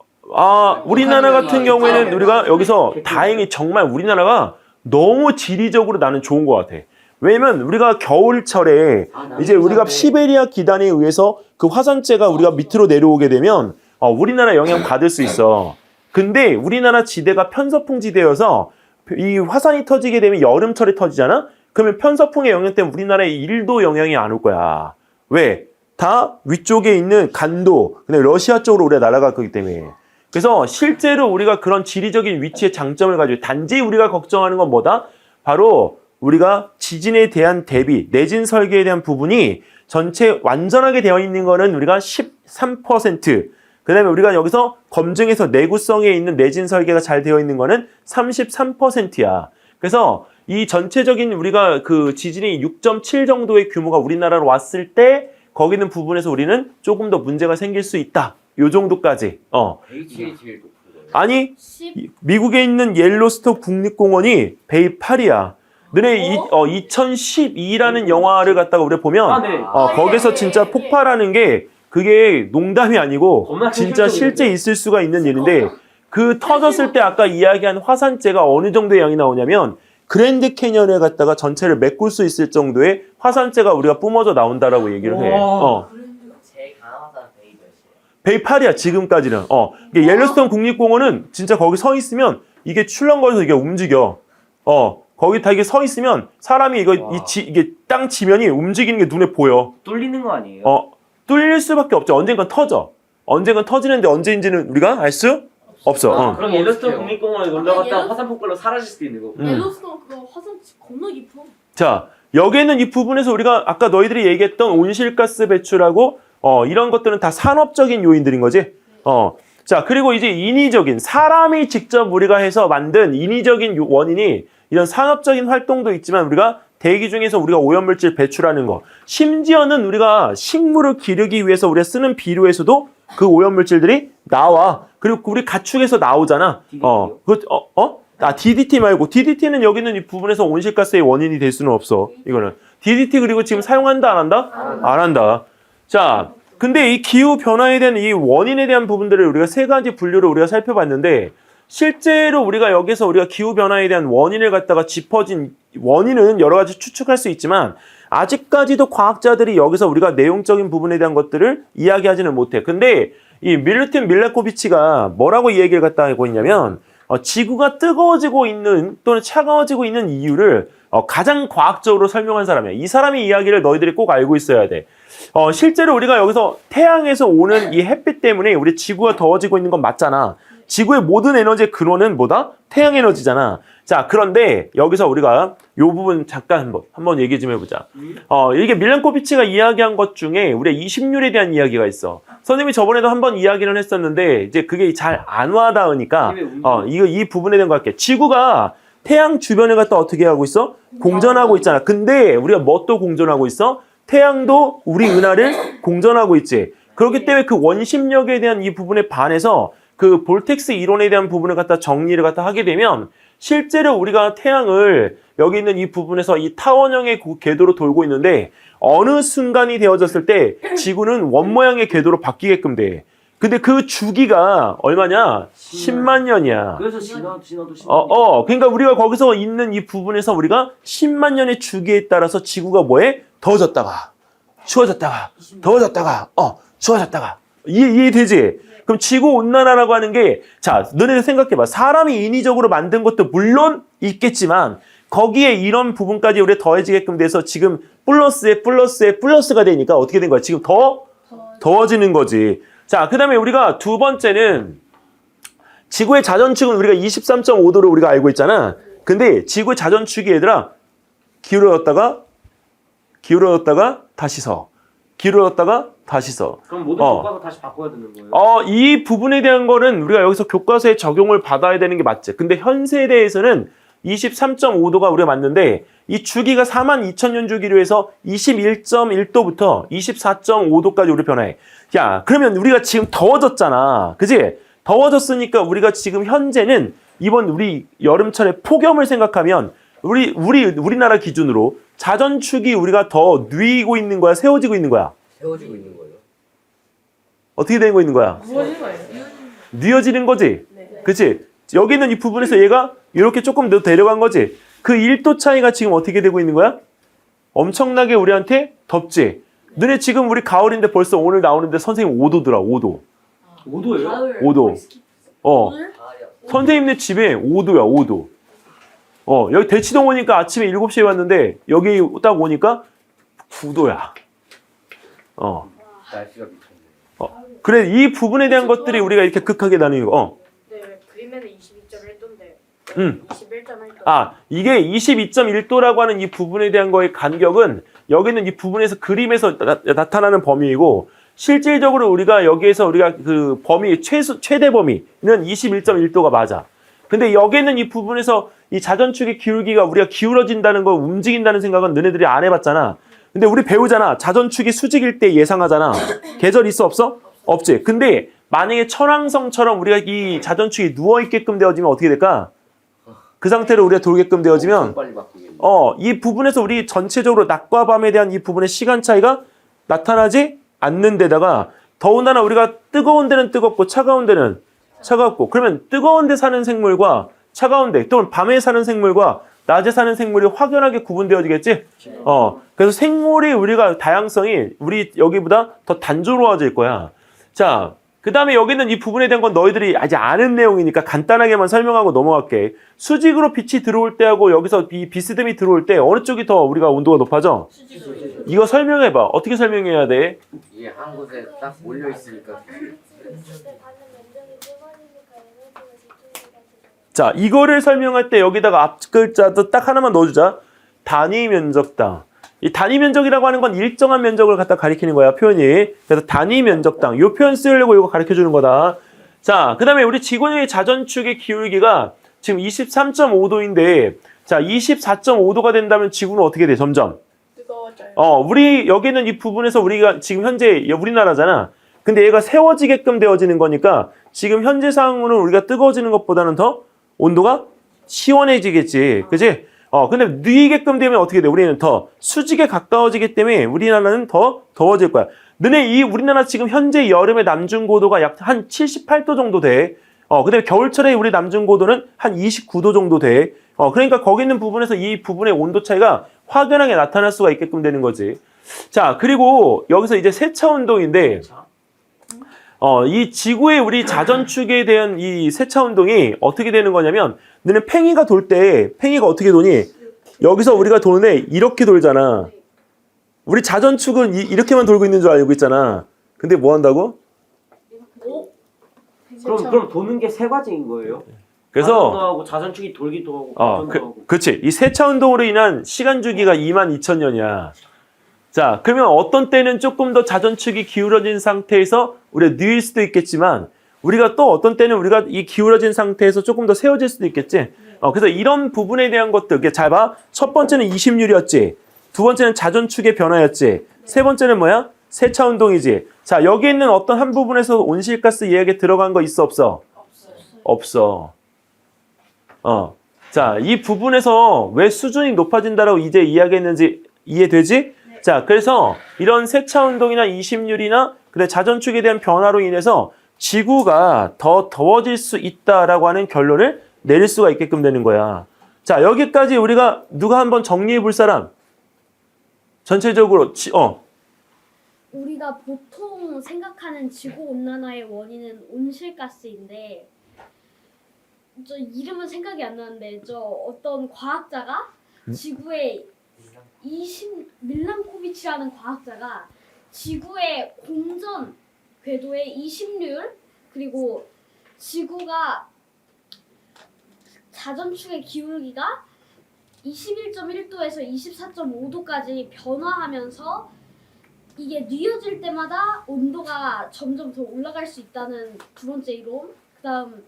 우리나라 같은 경우에는 우리가 여기서 다행히 정말 우리나라가 너무 지리적으로 나는 좋은 것 같아. 왜냐면 우리가 겨울철에 이제 우리가 시베리아 기단에 의해서 그 화산재가 우리가 밑으로 내려오게 되면 우리나라 영향 받을 수 있어. 근데 우리나라 지대가 편서풍 지대여서 이 화산이 터지게 되면 여름철에 터지잖아? 그러면 편서풍의 영향 때문에 우리나라에 1도 영향이 안 올 거야. 왜? 다 위쪽에 있는 간도, 근데 러시아 쪽으로 우리가 날아갈 거기 때문에. 그래서 실제로 우리가 그런 지리적인 위치의 장점을 가지고 단지 우리가 걱정하는 건 뭐다? 바로 우리가 지진에 대한 대비, 내진 설계에 대한 부분이 전체 완전하게 되어 있는 거는 우리가 13%, 그 다음에 우리가 여기서 검증해서 내구성에 있는 내진 설계가 잘 되어 있는 거는 33%야. 그래서 이 전체적인 우리가 그 지진이 6.7 정도의 규모가 우리나라로 왔을 때 거기 있는 부분에서 우리는 조금 더 문제가 생길 수 있다. 요 정도까지. H이 제일 높은 거예요. 아니, 10. 미국에 있는 옐로스톤 국립공원이 베이 8이야. 너네 2012라는 영화를 갖다가 우리가 보면 아, 네. 거기서 진짜 폭발하는 게 그게 농담이 아니고 겁나 진짜 큰 실제 실적인데? 있을 수가 있는 일인데 그 터졌을 때 아까 이야기한 화산재가 어느 정도의 양이 나오냐면 그랜드 캐년을 갖다가 전체를 메꿀 수 있을 정도의 화산재가 우리가 뿜어져 나온다라고 얘기를 해. 우와. 제일 강한 화산 베이 몇이에요? 베이 8이야 지금까지는. 이게 옐로스톤 국립공원은 진짜 거기 서 있으면 이게 출렁거려서 이게 움직여. 거기 다 이게 서 있으면 사람이 이게 땅 지면이 움직이는 게 눈에 보여. 뚫리는 거 아니에요? 뚫릴 수밖에 없죠. 언젠간 터져. 언젠간 터지는데 언제인지는 우리가 알 수 없어. 그럼 옐로스톤 어떡해요? 국립공원에 놀러 갔다가 옐로스톤- 화산 폭발로 사라질 수도 있는 거고. 옐로스톤 그거 화산 겁나 깊어. 자, 여기에는 이 부분에서 우리가 아까 너희들이 얘기했던 온실가스 배출하고 이런 것들은 다 산업적인 요인들인 거지. 자, 그리고 이제 인위적인 사람이 직접 우리가 해서 만든 인위적인 원인이 이런 산업적인 활동도 있지만 우리가 대기 중에서 우리가 오염물질 배출하는 거, 심지어는 우리가 식물을 기르기 위해서 우리가 쓰는 비료에서도 그 오염물질들이 나와. 그리고 우리 가축에서 나오잖아. DDT 요? DDT 말고 DDT는 여기는 이 부분에서 온실가스의 원인이 될 수는 없어. 이거는 DDT 그리고 지금 사용한다 안 한다? 안 한다. 자, 근데 이 기후 변화에 대한 이 원인에 대한 부분들을 우리가 세 가지 분류를 우리가 살펴봤는데 실제로 우리가 여기서 우리가 기후 변화에 대한 원인을 갖다가 짚어진 원인은 여러 가지 추측할 수 있지만 아직까지도 과학자들이 여기서 우리가 내용적인 부분에 대한 것들을 이야기하지는 못해. 근데 이 밀루틴 밀라코비치가 뭐라고 이 얘기를 갖다 하고 있냐면 지구가 뜨거워지고 있는 또는 차가워지고 있는 이유를 가장 과학적으로 설명한 사람이야. 이 사람의 이야기를 너희들이 꼭 알고 있어야 돼. 실제로 우리가 여기서 태양에서 오는 이 햇빛 때문에 우리 지구가 더워지고 있는 건 맞잖아. 지구의 모든 에너지의 근원은 뭐다? 태양 에너지잖아. 자, 그런데 여기서 우리가 이 부분 잠깐 한번 얘기 좀 해보자. 이게 밀란코비치가 이야기한 것 중에 우리가 이심률에 대한 이야기가 있어. 선생님이 저번에도 한번 이야기를 했었는데 이제 그게 잘 안 와닿으니까 이 부분에 대한 거 할게. 지구가 태양 주변을 갖다 어떻게 하고 있어? 공전하고 있잖아. 근데 우리가 뭐 또 공전하고 있어? 태양도 우리 은하를 공전하고 있지. 그렇기 때문에 그 원심력에 대한 이 부분에 반해서 그 볼텍스 이론에 대한 부분을 갖다 정리를 갖다 하게 되면 실제로 우리가 태양을 여기 있는 이 부분에서 이 타원형의 궤도로 돌고 있는데 어느 순간이 되어졌을 때 지구는 원 모양의 궤도로 바뀌게끔 돼. 근데 그 주기가 얼마냐? 10만 년이야. 그래서 진화도 10만 그러니까 우리가 거기서 있는 이 부분에서 우리가 10만 년의 주기에 따라서 지구가 뭐해? 더워졌다가 추워졌다가 더워졌다가 추워졌다가 이해되지? 그럼 지구온난화라고 하는 게 자, 너네들 생각해봐. 사람이 인위적으로 만든 것도 물론 있겠지만 거기에 이런 부분까지 우리가 더해지게끔 돼서 지금 플러스에 플러스가 되니까 어떻게 된 거야? 지금 더워지는 거지. 자, 그 다음에 우리가 두 번째는 지구의 자전축은 우리가 23.5도로 우리가 알고 있잖아. 근데 지구의 자전축이 얘들아 기울어졌다가 다시 서. 기울어졌다가 다시 서. 그럼 모든 교과서 다시 바꿔야 되는 거예요? 이 부분에 대한 거는 우리가 여기서 교과서에 적용을 받아야 되는 게 맞지. 근데 현 세대에서는 23.5도가 우리가 맞는데 이 주기가 42,000년 주기로 해서 21.1도부터 24.5도까지 우리 변화해. 야, 그러면 우리가 지금 더워졌잖아. 그지? 더워졌으니까 우리가 지금 현재는 이번 우리 여름철에 폭염을 생각하면 우리나라 기준으로 자전축이 우리가 더 누이고 있는 거야? 세워지고 있는 거야? 세워지고 있는 거예요. 어떻게 되고 있는 거야? 무엇인 거예요? 뉘어지는 거지? 네. 그치? 여기 있는 이 부분에서 얘가 이렇게 조금 더 데려간 거지? 그 1도 차이가 지금 어떻게 되고 있는 거야? 엄청나게 우리한테 덥지? 너네 지금 우리 가을인데 벌써 오늘 나오는데 선생님 5도더라, 5도. 5도예요? 5도. 오늘? 가을이 없어. 선생님네 집에 5도야, 5도. 여기 대치동 오니까 아침에 7시에 왔는데 여기 딱 오니까 9도야. 날씨가 미쳤네. 그래 이 부분에 대한 것들이 우리가 이렇게 극하게 나뉘고 네, 그림에는 22.1도인데. 21.1도. 아 이게 22.1도라고 하는 이 부분에 대한 거의 간격은 여기는 이 부분에서 그림에서 나타나는 범위이고 실질적으로 우리가 여기에서 우리가 그 범위 최대 범위는 21.1도가 맞아. 근데 여기는 이 부분에서 이 자전축의 기울기가 우리가 기울어진다는 거 움직인다는 생각은 너네들이 안 해봤잖아. 근데 우리 배우잖아. 자전축이 수직일 때 예상하잖아. 계절 있어 없어? 없지. 근데 만약에 천왕성처럼 우리가 이 자전축이 누워있게끔 되어지면 어떻게 될까? 그 상태로 우리가 돌게끔 되어지면 빨리 바꾸겠네. 이 부분에서 우리 전체적으로 낮과 밤에 대한 이 부분의 시간 차이가 나타나지 않는 데다가 더군다나 우리가 뜨거운 데는 뜨겁고 차가운 데는 차갑고 그러면 뜨거운 데 사는 생물과 차가운 데 또는 밤에 사는 생물과 낮에 사는 생물이 확연하게 구분되어지겠지? 그래서 생물이 우리가 다양성이 우리 여기보다 더 단조로워질 거야. 자, 그 다음에 여기는 이 부분에 대한 건 너희들이 아직 아는 내용이니까 간단하게만 설명하고 넘어갈게. 수직으로 빛이 들어올 때하고 여기서 이 비스듬히 들어올 때 어느 쪽이 더 우리가 온도가 높아져? 이거 설명해봐. 어떻게 설명해야 돼? 이게 한 곳에 딱 몰려 있으니까. 자, 이거를 설명할 때 여기다가 앞 글자도 딱 하나만 넣어주자. 단위 면적당. 이 단위 면적이라고 하는 건 일정한 면적을 갖다 가리키는 거야, 표현이. 그래서 단위 면적당. 이 표현 쓰려고 이거 가르쳐 주는 거다. 자, 그 다음에 우리 지구의 자전축의 기울기가 지금 23.5도인데, 자, 24.5도가 된다면 지구는 어떻게 돼, 점점? 뜨거워져요. 우리, 여기는 이 부분에서 우리가 지금 현재 우리나라잖아. 근데 얘가 세워지게끔 되어지는 거니까 지금 현재 상황으로는 우리가 뜨거워지는 것보다는 더 온도가 시원해지겠지. 그지? 근데 누이게끔 되면 어떻게 돼? 우리는 더 수직에 가까워지기 때문에 우리나라는 더 더워질 거야. 너네 우리나라 지금 현재 여름의 남중 고도가 약 한 78도 정도 돼. 근데 겨울철에 우리 남중 고도는 한 29도 정도 돼. 그러니까 거기 있는 부분에서 이 부분의 온도 차이가 확연하게 나타날 수가 있게끔 되는 거지. 자, 그리고 여기서 이제 세차 운동인데, 이 지구의 우리 자전축에 대한 이 세차 운동이 어떻게 되는 거냐면, 너는 팽이가 돌 때, 팽이가 어떻게 도니? 여기서 우리가 도는데 이렇게 돌잖아. 우리 자전축은 이렇게만 돌고 있는 줄 알고 있잖아. 근데 뭐 한다고? 그럼 도는 게 세 가지인 거예요? 그래서 가전도 하고 자전축이 돌기도 하고 가전도 하고. 그렇지. 이 세차 운동으로 인한 시간 주기가 22,000년이야. 자, 그러면 어떤 때는 조금 더 자전축이 기울어진 상태에서 우리가 느릴 수도 있겠지만 우리가 또 어떤 때는 우리가 이 기울어진 상태에서 조금 더 세워질 수도 있겠지. 그래서 이런 부분에 대한 것들, 잘 봐. 첫 번째는 20률이었지. 두 번째는 자전축의 변화였지. 세 번째는 뭐야? 세차 운동이지. 자, 여기 있는 어떤 한 부분에서 온실가스 이야기 들어간 거 있어 없어? 없어. 자, 이 부분에서 왜 수준이 높아진다라고 이제 이야기했는지 이해되지? 자, 그래서 이런 세차 운동이나 20률이나 그다음에 자전축에 대한 변화로 인해서 지구가 더 더워질 수 있다라고 하는 결론을 내릴 수가 있게끔 되는 거야. 자, 여기까지 우리가 누가 한번 정리해 볼 사람? 전체적으로 우리가 보통 생각하는 지구 온난화의 원인은 온실가스인데 저 이름은 생각이 안 나는데 저 어떤 과학자가 지구의 밀란코비치라는 과학자가 지구의 공전 궤도의 20률 그리고 지구가 자전축의 기울기가 21.1도에서 24.5도까지 변화하면서 이게 뉘어질 때마다 온도가 점점 더 올라갈 수 있다는 두 번째 이론. 그다음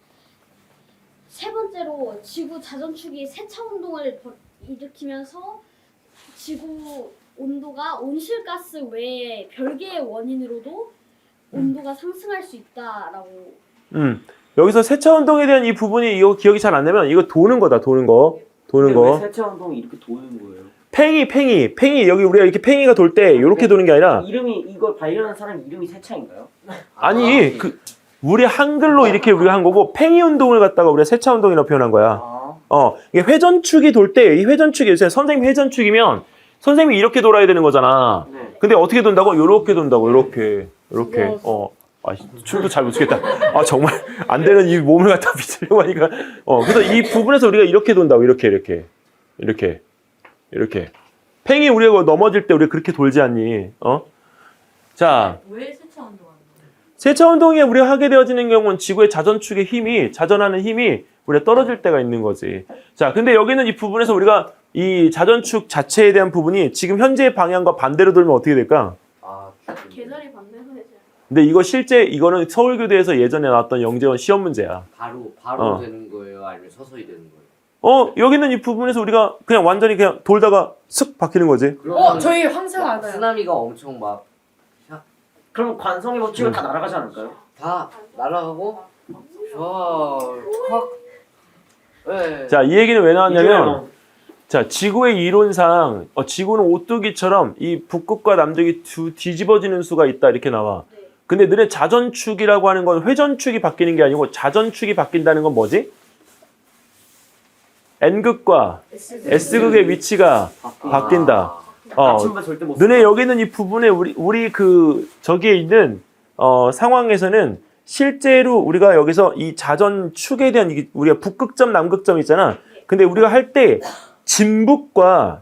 세 번째로 지구 자전축이 세차 운동을 일으키면서 지구 온도가 온실가스 외에 별개의 원인으로도 온도가 상승할 수 있다라고. 여기서 세차 운동에 대한 이 부분이 이거 기억이 잘 안 나면 이거 도는 거다. 도는 거. 근데 왜 세차 운동이 이렇게 도는 거예요? 팽이 여기 우리가 이렇게 팽이가 돌 때 이렇게 도는 게 아니라 이름이 이걸 발견한 사람 이름이 세차인가요? 아니 우리 한글로 이렇게 우리가 한 거고 팽이 운동을 갖다가 우리가 세차 운동이라고 표현한 거야. 이게 회전축이 돌 때 이 회전축이 선생님 회전축이면 선생님이 이렇게 돌아야 되는 거잖아. 네. 근데 어떻게 돈다고? 요렇게 돈다고. 요렇게. 아, 춤도 잘 못 추겠다. 아, 정말 안 되는 이 몸을 갖다 비추려고 하니까. 그래서 이 부분에서 우리가 이렇게 돈다고. 이렇게. 팽이 우리가 넘어질 때 우리가 그렇게 돌지 않니? 자. 왜 세차 운동하는 거예요? 세차 운동에 우리가 하게 되어지는 경우는 지구의 자전축의 힘이, 자전하는 힘이 우리가 떨어질 때가 있는 거지. 자, 근데 여기는 이 부분에서 우리가 이 자전축 자체에 대한 부분이 지금 현재의 방향과 반대로 돌면 어떻게 될까? 아, 계절이 반대로 되지. 근데 이거는 서울교대에서 예전에 나왔던 영재원 시험 문제야. 바로 되는 거예요? 아니면 서서히 되는 거예요? 여기는 이 부분에서 우리가 그냥 완전히 그냥 돌다가 슥 바뀌는 거지. 그러면 저희 항상 막 알아요. 쓰나미가 엄청 막 그럼 관성의 법칙은 다 날아가지 않을까요? 다 날아가고 확 네. 자, 이 얘기는 왜 나왔냐면, 이게 자, 지구의 이론상 지구는 오뚜기처럼 이 북극과 남극이 뒤집어지는 수가 있다 이렇게 나와. 네. 근데 너네 자전축이라고 하는 건 회전축이 바뀌는 게 아니고 자전축이 바뀐다는 건 뭐지? N극과 S극의 위치가 바뀐다. 나침반 절대 못 너네 여기는 이 부분에 우리 저기에 있는 상황에서는 실제로 우리가 여기서 이 자전축에 대한 우리가 북극점 남극점 있잖아. 근데 우리가 할 때 진북과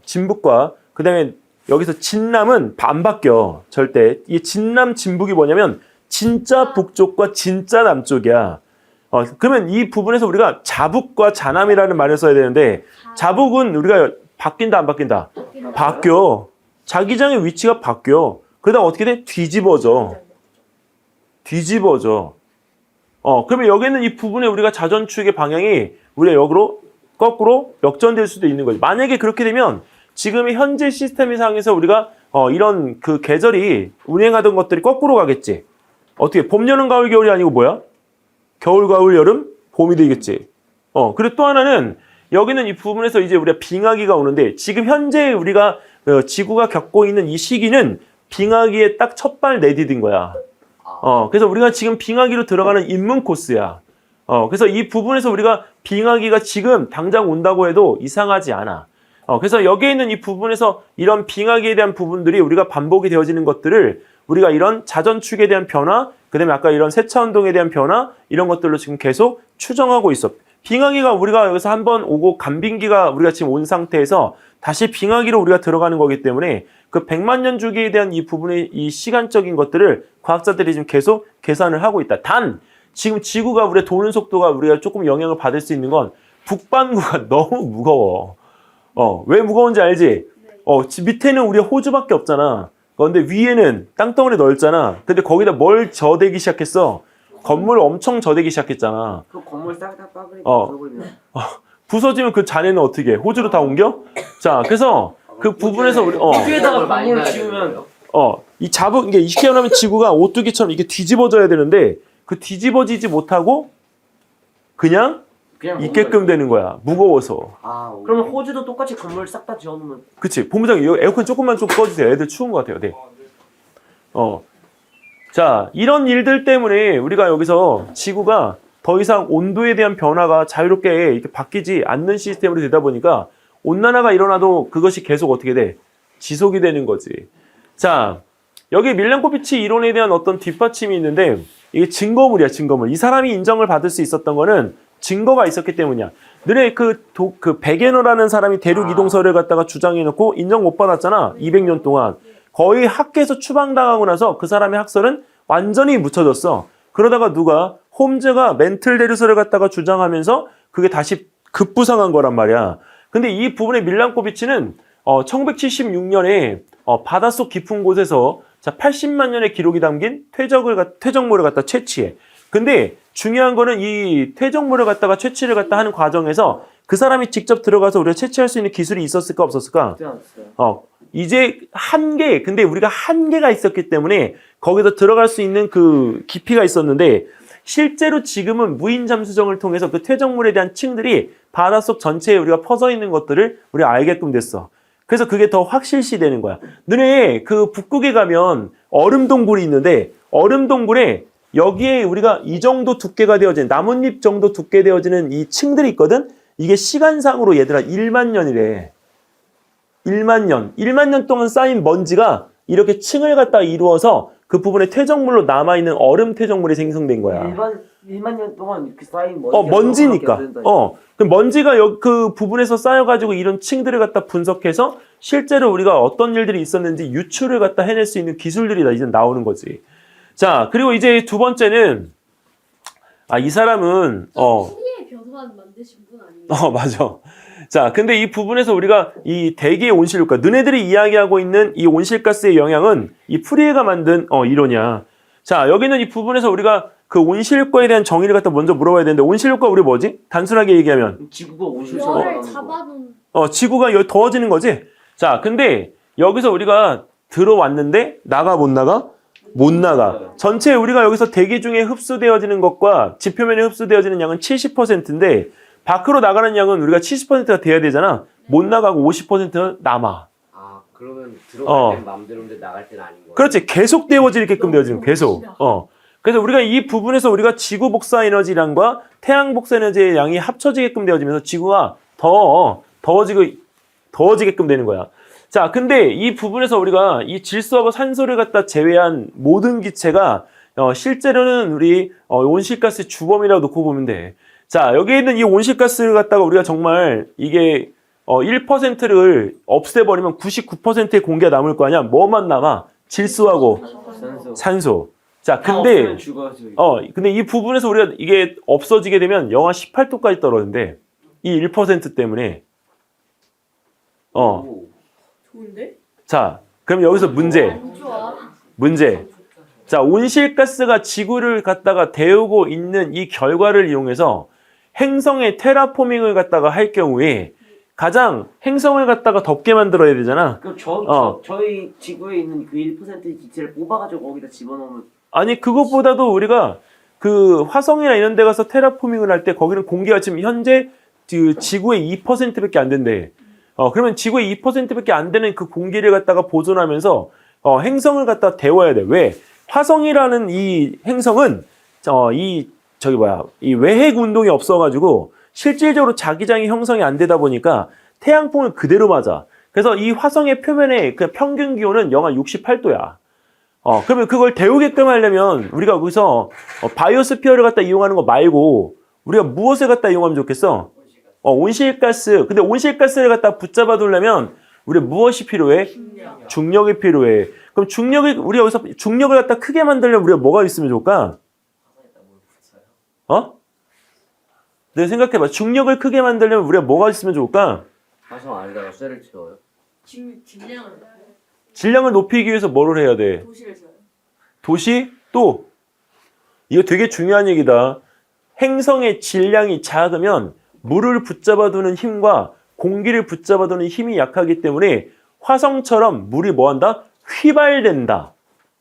그다음에 여기서 진남은 안 바뀌어 절대. 이 진남 진북이 뭐냐면 진짜 북쪽과 진짜 남쪽이야. 그러면 이 부분에서 우리가 자북과 자남이라는 말을 써야 되는데 자북은 우리가 바뀐다 안 바뀐다? 바뀌어. 자기장의 위치가 바뀌어. 그러다 어떻게 돼? 뒤집어져. 그러면 여기는 이 부분에 우리가 자전축의 방향이 우리가 거꾸로 역전될 수도 있는 거지. 만약에 그렇게 되면 지금의 현재 시스템 상에서 우리가 이런 그 계절이 운행하던 것들이 거꾸로 가겠지. 어떻게? 봄, 여름, 가을, 겨울이 아니고 뭐야? 겨울, 가을, 여름, 봄이 되겠지. 그리고 또 하나는 여기는 이 부분에서 이제 우리가 빙하기가 오는데 지금 현재 우리가 지구가 겪고 있는 이 시기는 빙하기에 딱 첫 발 내디딘 거야. 그래서 우리가 지금 빙하기로 들어가는 입문 코스야. 그래서 이 부분에서 우리가 빙하기가 지금 당장 온다고 해도 이상하지 않아. 그래서 여기에 있는 이 부분에서 이런 빙하기에 대한 부분들이 우리가 반복이 되어지는 것들을 우리가 이런 자전축에 대한 변화, 그 다음에 아까 이런 세차운동에 대한 변화, 이런 것들로 지금 계속 추정하고 있어. 빙하기가 우리가 여기서 한번 오고 간빙기가 우리가 지금 온 상태에서 다시 빙하기로 우리가 들어가는 거기 때문에 그 100만 년 주기에 대한 이 부분의 이 시간적인 것들을 과학자들이 지금 계속 계산을 하고 있다. 단 지금 지구가 우리가 도는 속도가 우리가 조금 영향을 받을 수 있는 건 북반구가 너무 무거워. 왜 무거운지 알지? 밑에는 우리가 호주밖에 없잖아. 그런데 위에는 땅덩어리 넓잖아. 근데 거기다 뭘 저대기 시작했어? 건물 엄청 저대기 시작했잖아. 그 건물 싹다 빠그리고 부숴버리면 부서지면 그 잔해는 어떻게 해? 호주로 다 옮겨? 자, 그래서 그 부분에서 우리 뒤에다가 건물을 지으면 이 자북 이게 쉽게 말하면 지구가 오뚜기처럼 이게 뒤집어져야 되는데 그 뒤집어지지 못하고 그냥 있게끔 되는 거야. 무거워서. 그러면 호주도 똑같이 건물 싹 다 지어놓으면 그치. 본부장님 이거 에어컨 조금만 좀 꺼주세요. 애들 추운 것 같아요. 네. 자, 이런 일들 때문에 우리가 여기서 지구가 더 이상 온도에 대한 변화가 자유롭게 이렇게 바뀌지 않는 시스템으로 되다 보니까 온난화가 일어나도 그것이 계속 어떻게 돼? 지속이 되는 거지. 자, 여기 밀란코비치 이론에 대한 어떤 뒷받침이 있는데 이게 증거물이야, 증거물. 이 사람이 인정을 받을 수 있었던 거는 증거가 있었기 때문이야. 너네 그 베게너라는 사람이 대륙 이동설을 갖다가 주장해놓고 인정 못 받았잖아. 200년 동안. 거의 학계에서 추방당하고 나서 그 사람의 학설은 완전히 묻혀졌어. 그러다가 누가 홈즈가 멘틀 대류설을 갖다가 주장하면서 그게 다시 급부상한 거란 말이야. 근데 이 부분에 밀란코비치는 1976년에 바닷속 깊은 곳에서 80만 년의 기록이 담긴 퇴적물을 갖다 채취해. 근데 중요한 거는 이 퇴적물을 갖다가 채취를 갖다 하는 과정에서 그 사람이 직접 들어가서 우리가 채취할 수 있는 기술이 있었을까 없었을까? 그때 않았어요. 이제 근데 우리가 한계가 있었기 때문에 거기서 들어갈 수 있는 그 깊이가 있었는데 실제로 지금은 무인 잠수정을 통해서 그 퇴적물에 대한 층들이 바닷속 전체에 우리가 퍼져 있는 것들을 우리가 알게끔 됐어. 그래서 그게 더 확실시 되는 거야. 너네 그 북극에 가면 얼음동굴이 있는데 얼음동굴에 여기에 우리가 이 정도 두께가 되어진 나뭇잎 정도 두께 되어지는 이 층들이 있거든. 이게 시간상으로 얘들아 1만 년이래. 1만 년 동안 쌓인 먼지가 이렇게 층을 갖다 이루어서 그 부분에 퇴적물로 남아있는 얼음 퇴적물이 생성된 거야. 1만 년 동안 이렇게 쌓인 먼지니까. 그 먼지가 그 부분에서 쌓여가지고 이런 층들을 갖다 분석해서 실제로 우리가 어떤 일들이 있었는지 유추를 갖다 해낼 수 있는 기술들이 다 이제 나오는 거지. 자, 그리고 이제 두 번째는, 이 사람은, 프리의 변환 만드신 분 아니에요? 맞아. 자, 근데 이 부분에서 우리가 이 대기의 온실효과, 너네들이 이야기하고 있는 이 온실가스의 영향은 이 프리에가 만든 이론이야. 자, 여기는 이 부분에서 우리가 그 온실효과에 대한 정의를 갖다 먼저 물어봐야 되는데, 온실효과 우리 뭐지? 단순하게 얘기하면 지구가 온실처럼 열을 잡아놓은 지구가 더워지는 거지. 자, 근데 여기서 우리가 들어왔는데 못 나가? 못 나가. 전체 우리가 여기서 대기 중에 흡수되어지는 것과 지표면에 흡수되어지는 양은 70%인데 밖으로 나가는 양은 우리가 70%가 돼야 되잖아. 못 나가고 50% 남아. 아 그러면 들어갈 땐 마음대로인데 나갈 땐 아닌 거예요? 그렇지. 계속 데워지게끔 되어지는 계속. 그래서 우리가 이 부분에서 우리가 지구 복사 에너지량과 태양 복사 에너지의 양이 합쳐지게끔 되어지면서 지구가 더 더워지게끔 되는 거야. 자, 근데 이 부분에서 우리가 이 질소하고 산소를 갖다 제외한 모든 기체가 실제로는 우리 온실가스 주범이라고 놓고 보면 돼. 자, 여기에 있는 이 온실가스를 갖다가 우리가 정말 이게 1%를 없애버리면 99%의 공기가 남을 거 아니야? 뭐만 남아? 질소하고 산소. 자, 근데 근데 이 부분에서 우리가 이게 없어지게 되면 영하 18도까지 떨어진대. 이 1% 때문에. 좋은데? 자, 그럼 여기서 문제. 자, 온실가스가 지구를 갖다가 데우고 있는 이 결과를 이용해서 행성의 테라포밍을 갖다가 할 경우에 가장 행성을 갖다가 덥게 만들어야 되잖아. 그럼 저희 지구에 있는 그 1%의 기체를 뽑아가지고 거기다 집어넣으면 아니, 그것보다도 우리가 그 화성이나 이런 데 가서 테라포밍을 할 때 거기는 공기가 지금 현재 그 지구의 2%밖에 안 된대. 그러면 지구의 2%밖에 안 되는 그 공기를 갖다가 보존하면서 행성을 갖다 데워야 돼. 왜? 화성이라는 이 행성은 이 외핵 운동이 없어가지고 실질적으로 자기장이 형성이 안 되다 보니까 태양풍을 그대로 맞아. 그래서 이 화성의 표면의 그 평균 기온은 영하 68도야. 그러면 그걸 데우게끔 하려면 우리가 거기서 바이오스피어를 갖다 이용하는 거 말고 우리가 무엇을 갖다 이용하면 좋겠어? 온실가스. 근데 온실가스를 갖다 붙잡아 두려면 우리 무엇이 필요해? 중력이 필요해. 그럼 우리 여기서 중력을 갖다 크게 만들려면 우리가 뭐가 있으면 좋을까? 내가 생각해봐. 중력을 크게 만들려면 우리가 뭐가 있으면 좋을까? 화성 안에다가 쇠를 채워요? 질량을 질량을 높이기 위해서 뭐를 해야 돼? 도시를 지어요. 도시? 또 이거 되게 중요한 얘기다. 행성의 질량이 작으면 물을 붙잡아두는 힘과 공기를 붙잡아두는 힘이 약하기 때문에 화성처럼 물이 뭐한다? 휘발된다.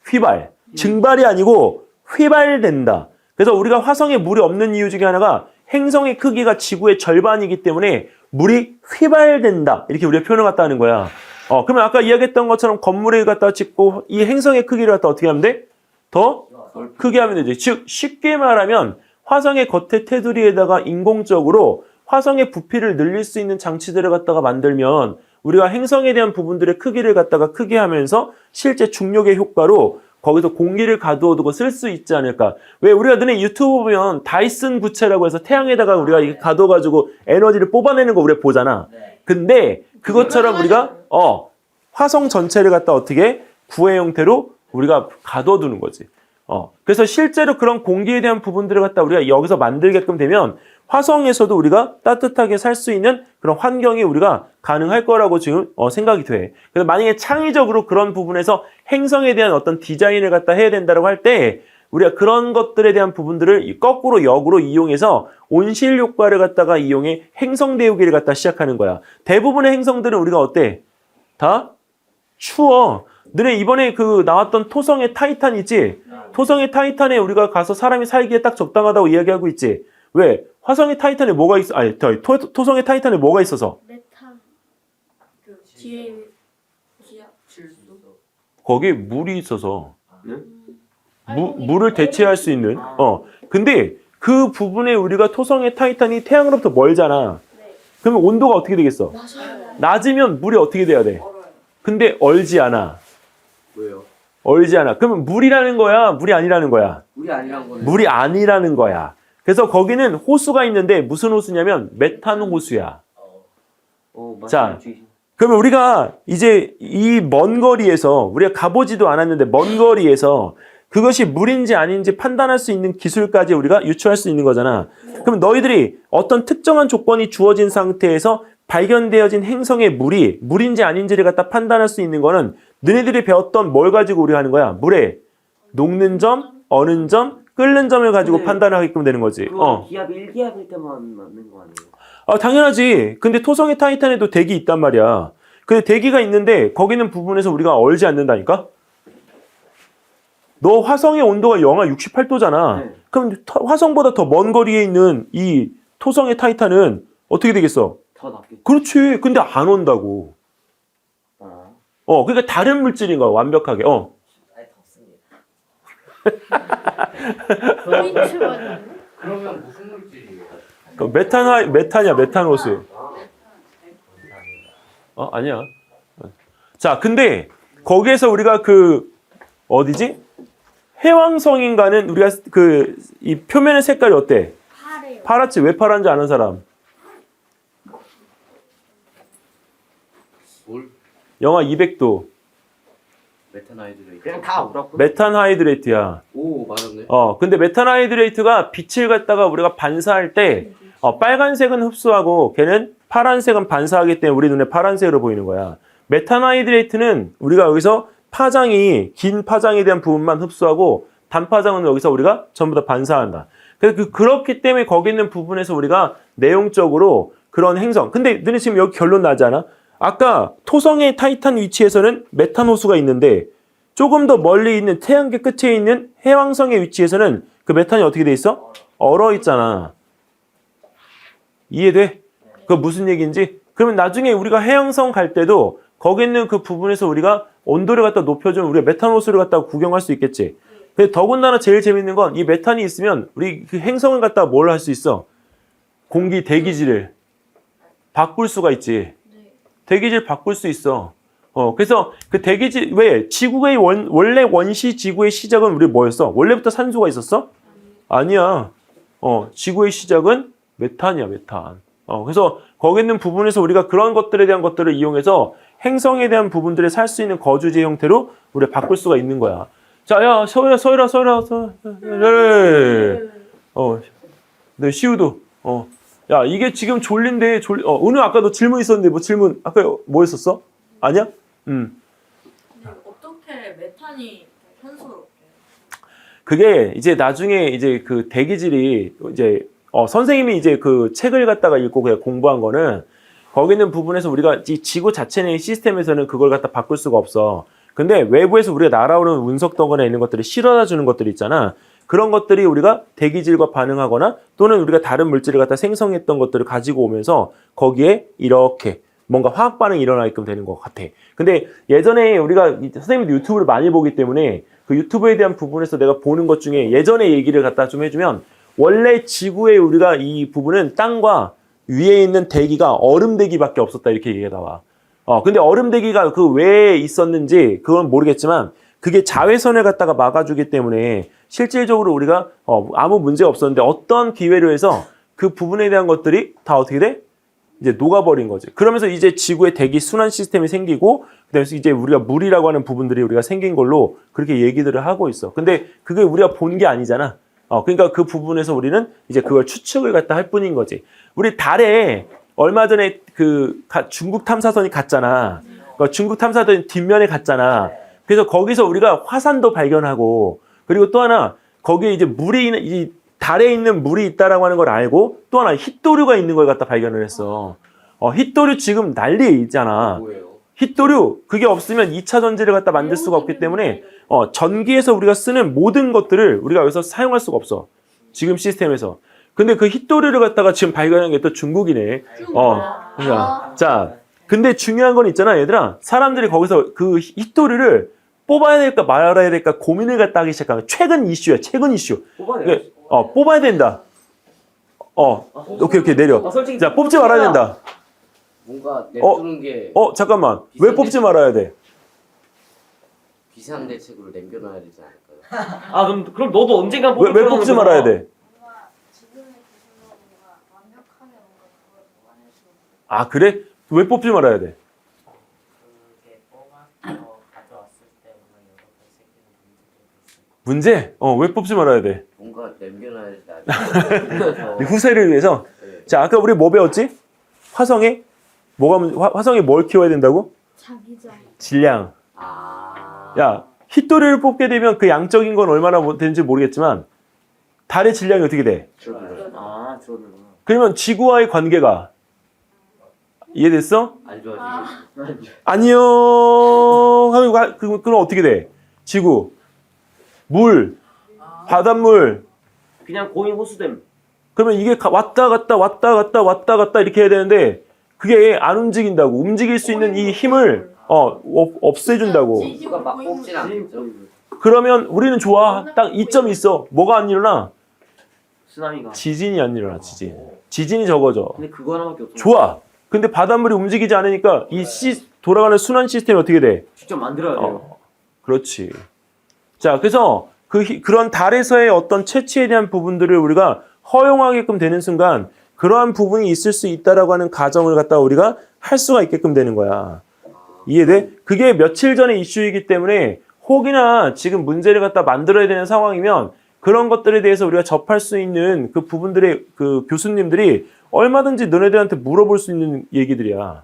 휘발. 증발이 아니고 휘발된다. 그래서 우리가 화성에 물이 없는 이유 중에 하나가 행성의 크기가 지구의 절반이기 때문에 물이 휘발된다. 이렇게 우리가 표현을 갖다 하는 거야. 그러면 아까 이야기했던 것처럼 건물을 갖다 짓고 이 행성의 크기를 갖다 어떻게 하면 돼? 더 크게 하면 되지. 즉 쉽게 말하면 화성의 겉에 테두리에다가 인공적으로 화성의 부피를 늘릴 수 있는 장치들을 갖다가 만들면 우리가 행성에 대한 부분들의 크기를 갖다가 크게 하면서 실제 중력의 효과로 거기서 공기를 가두어두고 쓸 수 있지 않을까. 왜 우리가 너네 유튜브 보면 다이슨 구체라고 해서 태양에다가 우리가 이렇게 가둬가지고 에너지를 뽑아내는 거 우리가 보잖아. 근데 그것처럼 우리가 화성 전체를 갖다 어떻게 구의 형태로 우리가 가둬두는 거지. 그래서 실제로 그런 공기에 대한 부분들을 갖다 우리가 여기서 만들게끔 되면 화성에서도 우리가 따뜻하게 살 수 있는 그런 환경이 우리가 가능할 거라고 지금 생각이 돼. 그래서 만약에 창의적으로 그런 부분에서 행성에 대한 어떤 디자인을 갖다 해야 된다고 할 때 우리가 그런 것들에 대한 부분들을 거꾸로 역으로 이용해서 온실 효과를 갖다가 이용해 행성 데우기를 갖다 시작하는 거야. 대부분의 행성들은 우리가 어때? 다 추워. 너네 이번에 그 나왔던 토성의 타이탄 있지? 토성의 타이탄에 우리가 가서 사람이 살기에 딱 적당하다고 이야기하고 있지? 왜? 화성의 타이탄에 뭐가 있어? 아니, 토성의 타이탄에 뭐가 있어서? 메탄. 그 뒤에 기압 질소. 거기 물이 있어서. 아니, 물을 대체할 수 있는. 근데 그 부분에 우리가 토성의 타이탄이 태양으로부터 멀잖아. 네. 그러면 온도가 어떻게 되겠어? 맞아요. 낮으면 물이 어떻게 돼야 돼? 얼어요. 근데 얼지 않아. 왜요? 얼지 않아. 그러면 물이라는 거야? 물이 아니라는 거야? 물이 아니란 거는 물이 아니라는 거야. 그래서 거기는 호수가 있는데 무슨 호수냐면 메탄 호수야. 자, 그러면 우리가 이제 이 먼 거리에서 우리가 가보지도 않았는데 먼 거리에서 그것이 물인지 아닌지 판단할 수 있는 기술까지 우리가 유추할 수 있는 거잖아. 그럼 너희들이 어떤 특정한 조건이 주어진 상태에서 발견되어진 행성의 물이 물인지 아닌지를 갖다 판단할 수 있는 거는 너희들이 배웠던 뭘 가지고 우리가 하는 거야? 물에 녹는 점, 어는 점, 끓는 점을 가지고 근데 판단하게끔 되는 거지. 그거 기압 1기압일 때만 맞는 거 아니에요? 당연하지. 근데 토성의 타이탄에도 대기 있단 말이야. 근데 대기가 있는데 거기는 부분에서 우리가 얼지 않는다니까? 너 화성의 온도가 영하 68도잖아. 네. 그럼 화성보다 더 먼 거리에 있는 이 토성의 타이탄은 어떻게 되겠어? 더 낮겠죠. 그렇지. 근데 안 온다고. 아. 그러니까 다른 물질인 거야, 완벽하게. 아니 덥습니다. 포인트 맞아. 그러면 무슨 물질이에요? 그 메탄이야, 메탄호수. 아니야. 자, 근데 거기에서 우리가 어디지? 해왕성인가는 우리가 이 표면의 색깔이 어때? 파래요. 파랗지? 왜 파란지 아는 사람? 물? 영하 200도. 메탄하이드레이트. 그냥 다 오라고. 메탄하이드레이트야. 오 맞았네. 근데 메탄하이드레이트가 빛을 갖다가 우리가 반사할 때 빨간색은 흡수하고 걔는 파란색은 반사하기 때문에 우리 눈에 파란색으로 보이는 거야. 메탄하이드레이트는 우리가 여기서 긴 파장에 대한 부분만 흡수하고 단파장은 여기서 우리가 전부 다 반사한다. 그래서 그렇기 때문에 거기 있는 부분에서 우리가 내용적으로 그런 행성. 근데 너네 지금 여기 결론 나지 않아? 아까 토성의 타이탄 위치에서는 메탄 호수가 있는데 조금 더 멀리 있는 태양계 끝에 있는 해왕성의 위치에서는 그 메탄이 어떻게 돼 있어? 얼어 있잖아. 이해돼? 그거 무슨 얘기인지? 그러면 나중에 우리가 해왕성 갈 때도 거기 있는 그 부분에서 우리가 온도를 갖다 높여주면 우리가 메탄 호수를 갖다가 구경할 수 있겠지. 근데 더군다나 제일 재밌는 건 이 메탄이 있으면 우리 그 행성을 갖다가 뭘 할 수 있어? 공기 대기질을 바꿀 수가 있지. 대기질 바꿀 수 있어. 그래서 그 대기질, 왜? 지구의 원래 원시 지구의 시작은 우리 뭐였어? 원래부터 산소가 있었어? 아니야. 지구의 시작은 메탄이야, 메탄. 그래서 거기 있는 부분에서 우리가 그런 것들에 대한 것들을 이용해서 행성에 대한 부분들을 살 수 있는 거주지 형태로 우리가 바꿀 수가 있는 거야. 자, 야, 서일아. 네, 시우도. 야, 이게 지금 졸린데, 은우 아까 너 질문 있었는데, 뭐 질문, 아까 뭐 했었어? 아니야? 근데 어떻게 메탄이 현소롭게? 그게 이제 나중에 이제 그 대기질이 이제, 선생님이 이제 그 책을 갖다가 읽고 그냥 공부한 거는 거기 있는 부분에서 우리가 이 지구 자체 내 시스템에서는 그걸 갖다 바꿀 수가 없어. 근데 외부에서 우리가 날아오는 운석 덩어리에 있는 것들을 실어다 주는 것들이 있잖아. 그런 것들이 우리가 대기질과 반응하거나 또는 우리가 다른 물질을 갖다 생성했던 것들을 가지고 오면서 거기에 이렇게 뭔가 화학 반응이 일어나게끔 되는 것 같아. 근데 예전에 우리가 선생님도 유튜브를 많이 보기 때문에 그 유튜브에 대한 부분에서 내가 보는 것 중에 예전에 얘기를 갖다 좀 해주면 원래 지구에 우리가 이 부분은 땅과 위에 있는 대기가 얼음 대기밖에 없었다 이렇게 얘기가 나와. 근데 얼음 대기가 그 왜 있었는지 그건 모르겠지만 그게 자외선을 갖다가 막아주기 때문에 실질적으로 우리가 아무 문제가 없었는데 어떤 기회로 해서 그 부분에 대한 것들이 다 어떻게 돼? 이제 녹아버린 거지. 그러면서 이제 지구의 대기 순환 시스템이 생기고 그다음에 이제 우리가 물이라고 하는 부분들이 우리가 생긴 걸로 그렇게 얘기들을 하고 있어. 근데 그게 우리가 본 게 아니잖아. 그러니까 그 부분에서 우리는 이제 그걸 추측을 갖다 할 뿐인 거지. 우리 달에 얼마 전에 중국 탐사선이 갔잖아. 중국 탐사선 뒷면에 갔잖아. 그래서 거기서 우리가 화산도 발견하고 그리고 또 하나 거기에 이제 이 달에 있는 물이 있다라고 하는 걸 알고 또 하나 힛도류가 있는 걸 갖다 발견을 했어. 힛도류 지금 난리에 있잖아. 뭐예요? 힛도류 그게 없으면 2차 전지를 갖다 만들 수가 없기 때문에 전기에서 우리가 쓰는 모든 것들을 우리가 여기서 사용할 수가 없어. 지금 시스템에서. 근데 그 힛도류를 갖다가 지금 발견한 게 또 중국이네. 그러니까. 자, 근데 중요한 건 있잖아, 얘들아. 사람들이 거기서 그 힛도류를 뽑아야 될까 말아야 될까 고민을 갖다 하기 시작하면 최근 이슈야, 최근 이슈. 뽑아내요. 뽑아야 된다. 오케이, 내려. 솔직히 자, 뽑지 말아야 된다. 뭔가 내두는 게 잠깐만. 왜 뽑지 말아야 돼? 비상대책으로 남겨놔야 되지 않을까요? 아 그럼 너도 언젠가 왜 뽑지 말아야 돼? 뭔가 지금의 기술로 뭔가 완벽하게 뭔가 그걸 뽑아낼 수 있는. 아 그래? 왜 뽑지 말아야 돼? 그게 뽑아서 가져왔을 때 뭔가 여러 번 생기는 문제들도 있을 거고. 문제? 왜 뽑지 말아야 돼? 뭔가 남겨놔야 되지 않을까요? 후세를 위해서. 네. 자 아까 우리 뭐 배웠지? 화성에 화성에 뭘 키워야 된다고? 자기장. 질량. 아. 야 힛도리를 뽑게 되면 그 양적인 건 얼마나 되는지 모르겠지만 달의 질량이 어떻게 돼? 아 들어오는구나. 그러면 지구와의 관계가 이해됐어? 안 좋아지게. 안녕 하면 그럼 어떻게 돼? 지구, 물, 바닷물. 그냥 고인 호수댐. 그러면 이게 왔다 갔다 이렇게 해야 되는데 그게 안 움직인다고. 움직일 수 있는 이 힘을 없애준다고. 지수가 막 뽑진 않겠죠? 그러면 우리는 좋아. 딱 이점이 있어. 뭐가 안 일어나? 쓰나미가. 지진이 안 일어나. 지진이 적어져. 근데 그거 하나밖에 없어. 좋아. 근데 바닷물이 움직이지 않으니까 이 돌아가는 순환 시스템이 어떻게 돼? 직접 만들어야 돼요. 그렇지. 자, 그래서 그런 달에서의 어떤 채취에 대한 부분들을 우리가 허용하게끔 되는 순간 그러한 부분이 있을 수 있다라고 하는 가정을 갖다가 우리가 할 수가 있게끔 되는 거야. 이해돼? 그게 며칠 전의 이슈이기 때문에 혹이나 지금 문제를 갖다 만들어야 되는 상황이면 그런 것들에 대해서 우리가 접할 수 있는 그 부분들의 그 교수님들이 얼마든지 너네들한테 물어볼 수 있는 얘기들이야.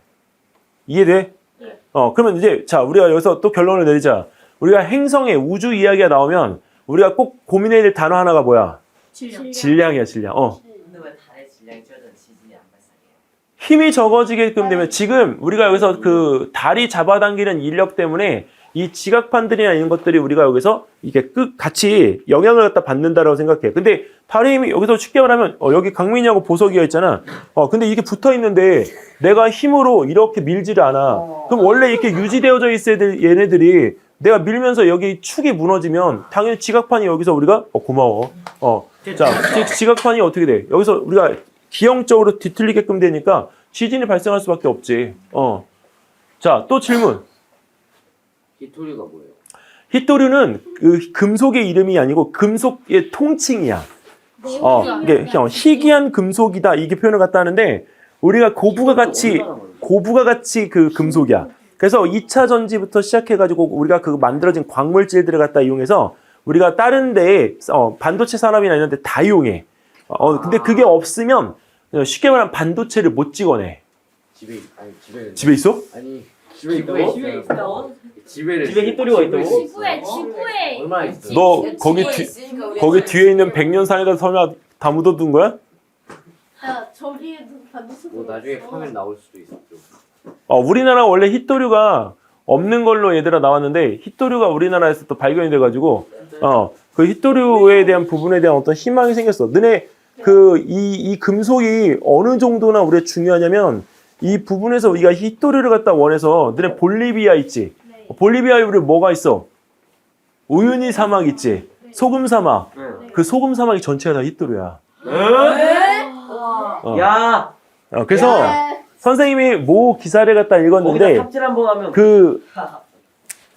이해돼? 네. 그러면 이제 자 우리가 여기서 또 결론을 내리자. 우리가 행성의 우주 이야기가 나오면 우리가 꼭 고민해야 될 단어 하나가 뭐야? 질량이야, 질량. 근데 왜 달의 질량이 줄어든 지진이 안 발생해요? 힘이 적어지게끔 되면 지금 우리가 여기서 그 달이 잡아당기는 인력 때문에 이 지각판들이나 이런 것들이 우리가 여기서 이게 같이 영향을 갖다 받는다라고 생각해. 근데 달의 힘이 여기서 쉽게 말하면 여기 강민이하고 보석이가 있잖아. 근데 이게 붙어 있는데 내가 힘으로 이렇게 밀지를 않아. 그럼 원래 이렇게 유지되어져 있어야 될 얘네들이 내가 밀면서 여기 축이 무너지면 당연히 지각판이 여기서 우리가 고마워. 자, 지각판이 어떻게 돼? 여기서 우리가 기형적으로 뒤틀리게끔 되니까 지진이 발생할 수밖에 없지. 자, 또 질문. 히토리가 뭐예요? 히토류는 그 금속의 이름이 아니고 금속의 통칭이야. 이게 희귀한 금속이다 이게 표현을 갖다 하는데 우리가 고부가 같이 그 금속이야. 그래서 2차 전지부터 시작해가지고 우리가 그 만들어진 광물질들을 갖다 이용해서 우리가 다른 데에 반도체 산업이나 이런 데 다 이용해. 근데 그게 없으면 쉽게 말하면 반도체를 못 찍어내. 집에 있어? 아니 집에 있다고? 집에 히토리가 있다고? 지구에 얼마나 있어? 너 거기 뒤에 있는 백년산에다 설마 다 묻어둔 거야? 야 저기에도 반드시. 뭐 나중에 파면 나올 수도 있었죠. 우리나라 원래 히토류가 없는 걸로 얘들아 나왔는데 히토류가 우리나라에서 또 발견이 돼가지고 그 히토류에 대한 부분에 대한 어떤 희망이 생겼어. 너네 이 금속이 어느 정도나 우리가 중요하냐면 이 부분에서 우리가 히토류를 갖다 원해서 너네 볼리비아 있지? 네. 볼리비아에 우리 뭐가 있어? 우유니 사막 있지? 소금 사막. 네. 그 소금 사막이 전체가 다 히토류야. 와. 야 그래서 선생님이 모 기사를 갖다 거기다 읽었는데 탑질 한번 하면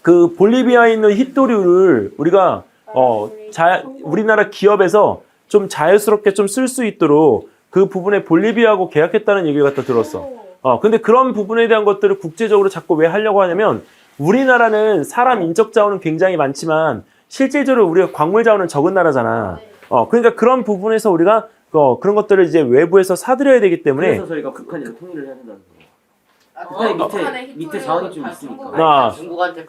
그 볼리비아에 있는 히토류를 우리가 우리나라 기업에서 좀 자연스럽게 좀 쓸 수 있도록 그 부분에 볼리비아하고 계약했다는 얘기를 갖다 들었어. 근데 그런 부분에 대한 것들을 국제적으로 자꾸 왜 하려고 하냐면 우리나라는 사람 인적 자원은 굉장히 많지만 실질적으로 우리가 광물 자원은 적은 나라잖아. 그러니까 그런 부분에서 우리가 그런 것들을 이제 외부에서 사들여야 되기 때문에 그래서 저희가 북한이랑 통일을 해야 된다는 거예요. 북한이 밑에 자원이 좀 있으니까. 나 중국한테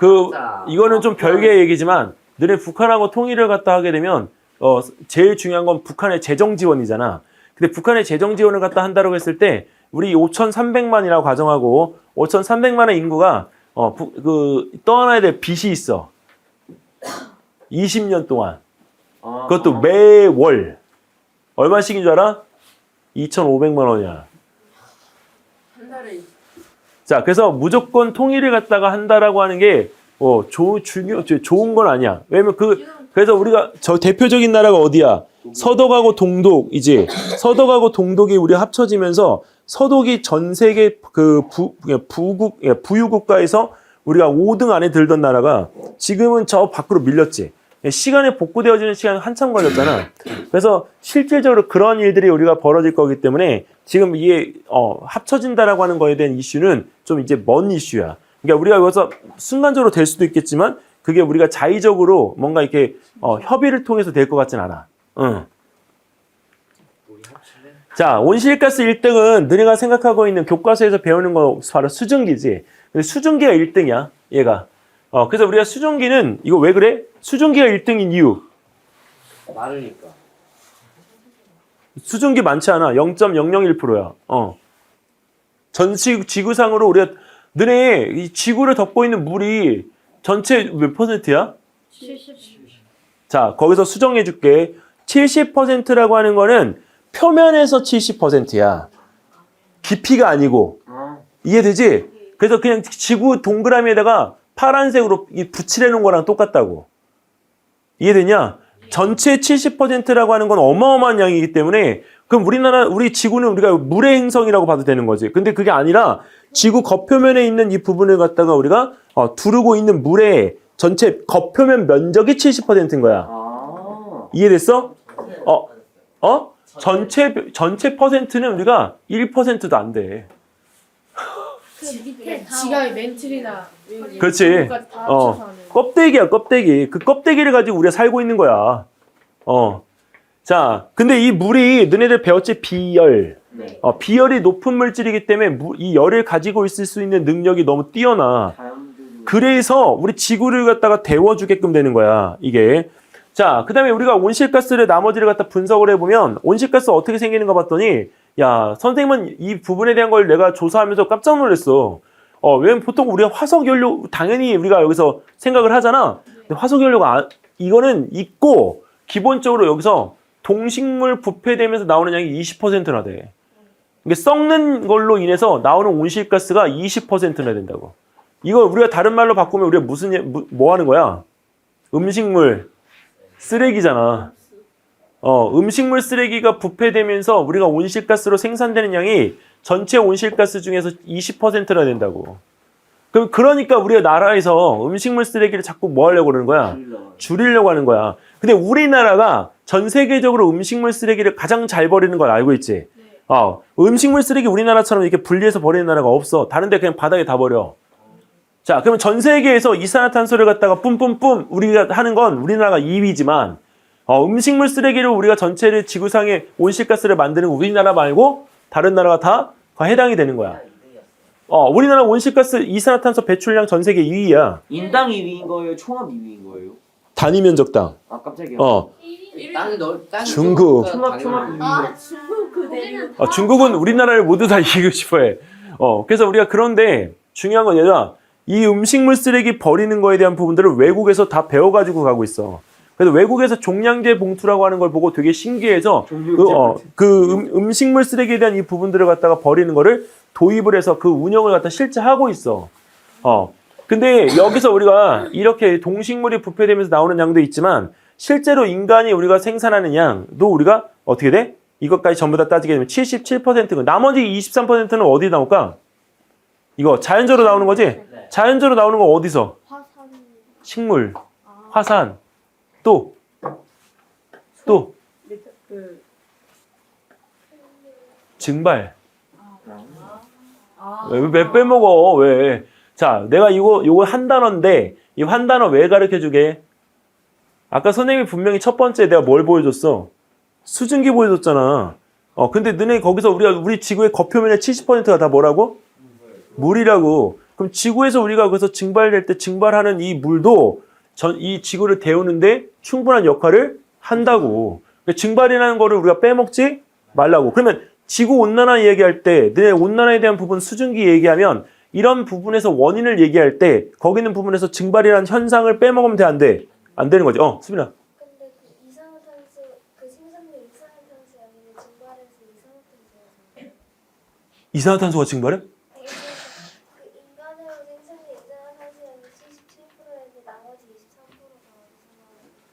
이거는 좀 별개의 얘기지만 너네 북한하고 통일을 갖다 하게 되면 제일 중요한 건 북한의 재정 지원이잖아. 근데 북한의 재정 지원을 갖다 한다고 했을 때 우리 5,300만이라고 가정하고 5,300만의 인구가 떠나야 될 빚이 있어. 20년 동안. 그것도 매월. 얼마씩인 줄 알아? 2,500만 원이야. 한 달에. 자, 그래서 무조건 통일을 갖다가 한다라고 하는 게 좋은 건 아니야. 왜냐면 그래서 우리가 저 대표적인 나라가 어디야? 서독하고 동독이지. 서독하고 동독이 우리 합쳐지면서 서독이 전 세계 부유국가에서 우리가 5등 안에 들던 나라가 지금은 저 밖으로 밀렸지. 시간에 복구되어지는 시간이 한참 걸렸잖아. 그래서 실질적으로 그런 일들이 우리가 벌어질 거기 때문에 지금 이게 합쳐진다라고 하는 거에 대한 이슈는 좀 이제 먼 이슈야. 그러니까 우리가 여기서 순간적으로 될 수도 있겠지만 그게 우리가 자의적으로 뭔가 이렇게 협의를 통해서 될 것 같진 않아. 응. 우리 합치면 자, 온실가스 1등은 너네가 생각하고 있는 교과서에서 배우는 거 바로 수증기지. 근데 수증기가 1등이야, 얘가. 그래서 우리가 수증기는 이거 왜 그래? 수증기가 1등인 이유. 많으니까. 수증기 많지 않아. 0.001%야. 전 지구상으로 우리가 너네 이 지구를 덮고 있는 물이 전체 몇 %야? 70. 자, 거기서 수정해 줄게. 70%라고 하는 거는 표면에서 70%야. 깊이가 아니고. 이해되지? 그래서 그냥 지구 동그라미에다가 파란색으로 붙이려 놓은 거랑 똑같다고. 이해되냐? 전체 70%라고 하는 건 어마어마한 양이기 때문에 그럼 우리 지구는 우리가 물의 행성이라고 봐도 되는 거지. 근데 그게 아니라 지구 겉표면에 있는 이 부분을 갖다가 우리가 두르고 있는 물의 전체 겉표면 면적이 70%인 거야. 이해됐어? 전체 퍼센트는 우리가 1%도 안 돼. 그 밑에 다 지가 멘틀이나 그렇지. 다 합쳐서 하는. 껍데기야, 껍데기. 그 껍데기를 가지고 우리가 살고 있는 거야. 자, 근데 이 물이 너네들 배웠지? 비열. 네. 비열이 높은 물질이기 때문에 이 열을 가지고 있을 수 있는 능력이 너무 뛰어나. 그래서 우리 지구를 갖다가 데워주게끔 되는 거야, 이게. 자, 그 다음에 우리가 온실가스를 나머지를 갖다 분석을 해보면 온실가스 어떻게 생기는가 봤더니 야, 선생님은 이 부분에 대한 걸 내가 조사하면서 깜짝 놀랐어. 왜냐면 보통 우리가 화석연료 당연히 우리가 여기서 생각을 하잖아. 근데 화석연료가 이거는 있고 기본적으로 여기서 동식물 부패되면서 나오는 양이 20%나 돼. 이게 썩는 걸로 인해서 나오는 온실가스가 20%나 된다고. 이거 우리가 다른 말로 바꾸면 우리가 뭐 하는 거야? 음식물 쓰레기잖아. 음식물 쓰레기가 부패되면서 우리가 온실가스로 생산되는 양이 전체 온실가스 중에서 20%나 된다고. 그러니까 우리가 나라에서 음식물 쓰레기를 자꾸 뭐 하려고 그러는 거야? 줄이려고 하는 거야. 근데 우리나라가 전 세계적으로 음식물 쓰레기를 가장 잘 버리는 걸 알고 있지? 음식물 쓰레기 우리나라처럼 이렇게 분리해서 버리는 나라가 없어. 다른 데 그냥 바닥에 다 버려. 자, 그러면 전 세계에서 이산화탄소를 갖다가 뿜뿜뿜 우리가 하는 건 우리나라가 2위지만 음식물 쓰레기를 우리가 전체를 지구상의 온실가스를 만드는 우리나라 말고 다른 나라가 다 해당이 되는 거야. 우리나라 온실가스 이산화탄소 배출량 전 세계 2위야. 인당 2위인 거예요? 총합 2위인 거예요? 단위 면적당. 깜짝이야. 땅이 중국. 총합 2위인 중국 그대로. 중국은 우리나라를 모두 다 이기고 싶어해. 그래서 우리가 그런데 중요한 건 얘들아, 이 음식물 쓰레기 버리는 거에 대한 부분들을 외국에서 다 배워가지고 가고 있어. 그래서 외국에서 종량제 봉투라고 하는 걸 보고 되게 신기해서 음식물 쓰레기에 대한 이 부분들을 갖다가 버리는 거를 도입을 해서 그 운영을 갖다 실제 하고 있어. 근데 여기서 우리가 이렇게 동식물이 부패되면서 나오는 양도 있지만 실제로 인간이 우리가 생산하는 양도 우리가 어떻게 돼? 이것까지 전부 다 따지게 되면 77%고 나머지 23%는 어디 나올까? 이거 자연적으로 나오는 거지? 자연적으로 나오는 건 어디서? 화산. 식물, 화산, 또 증발. 왜 빼먹어? 왜? 자, 내가 이거 한 단어인데 이 한 단어 왜 가르쳐 주게? 아까 선생님이 분명히 첫 번째 내가 뭘 보여줬어? 수증기 보여줬잖아. 근데 너네 거기서 우리 지구의 겉표면의 70%가 다 뭐라고? 물이라고. 그럼 지구에서 우리가 그래서 증발될 때 증발하는 이 물도 이 지구를 데우는데 충분한 역할을 한다고. 그러니까 증발이라는 거를 우리가 빼먹지 말라고. 그러면 지구 온난화 얘기할 때 너네 온난화에 대한 부분 수증기 얘기하면 이런 부분에서 원인을 얘기할 때 거기 있는 부분에서 증발이라는 현상을 빼먹으면 돼, 안 돼? 안 되는 거지. 수빈아. 근데 그 이산화탄소 그 생산된 이산화탄소 양이 증발해서 이산화탄소가 이산화탄소가 증발해? 그 인간으로 생산된 이산화탄소 양이 77%인데 나머지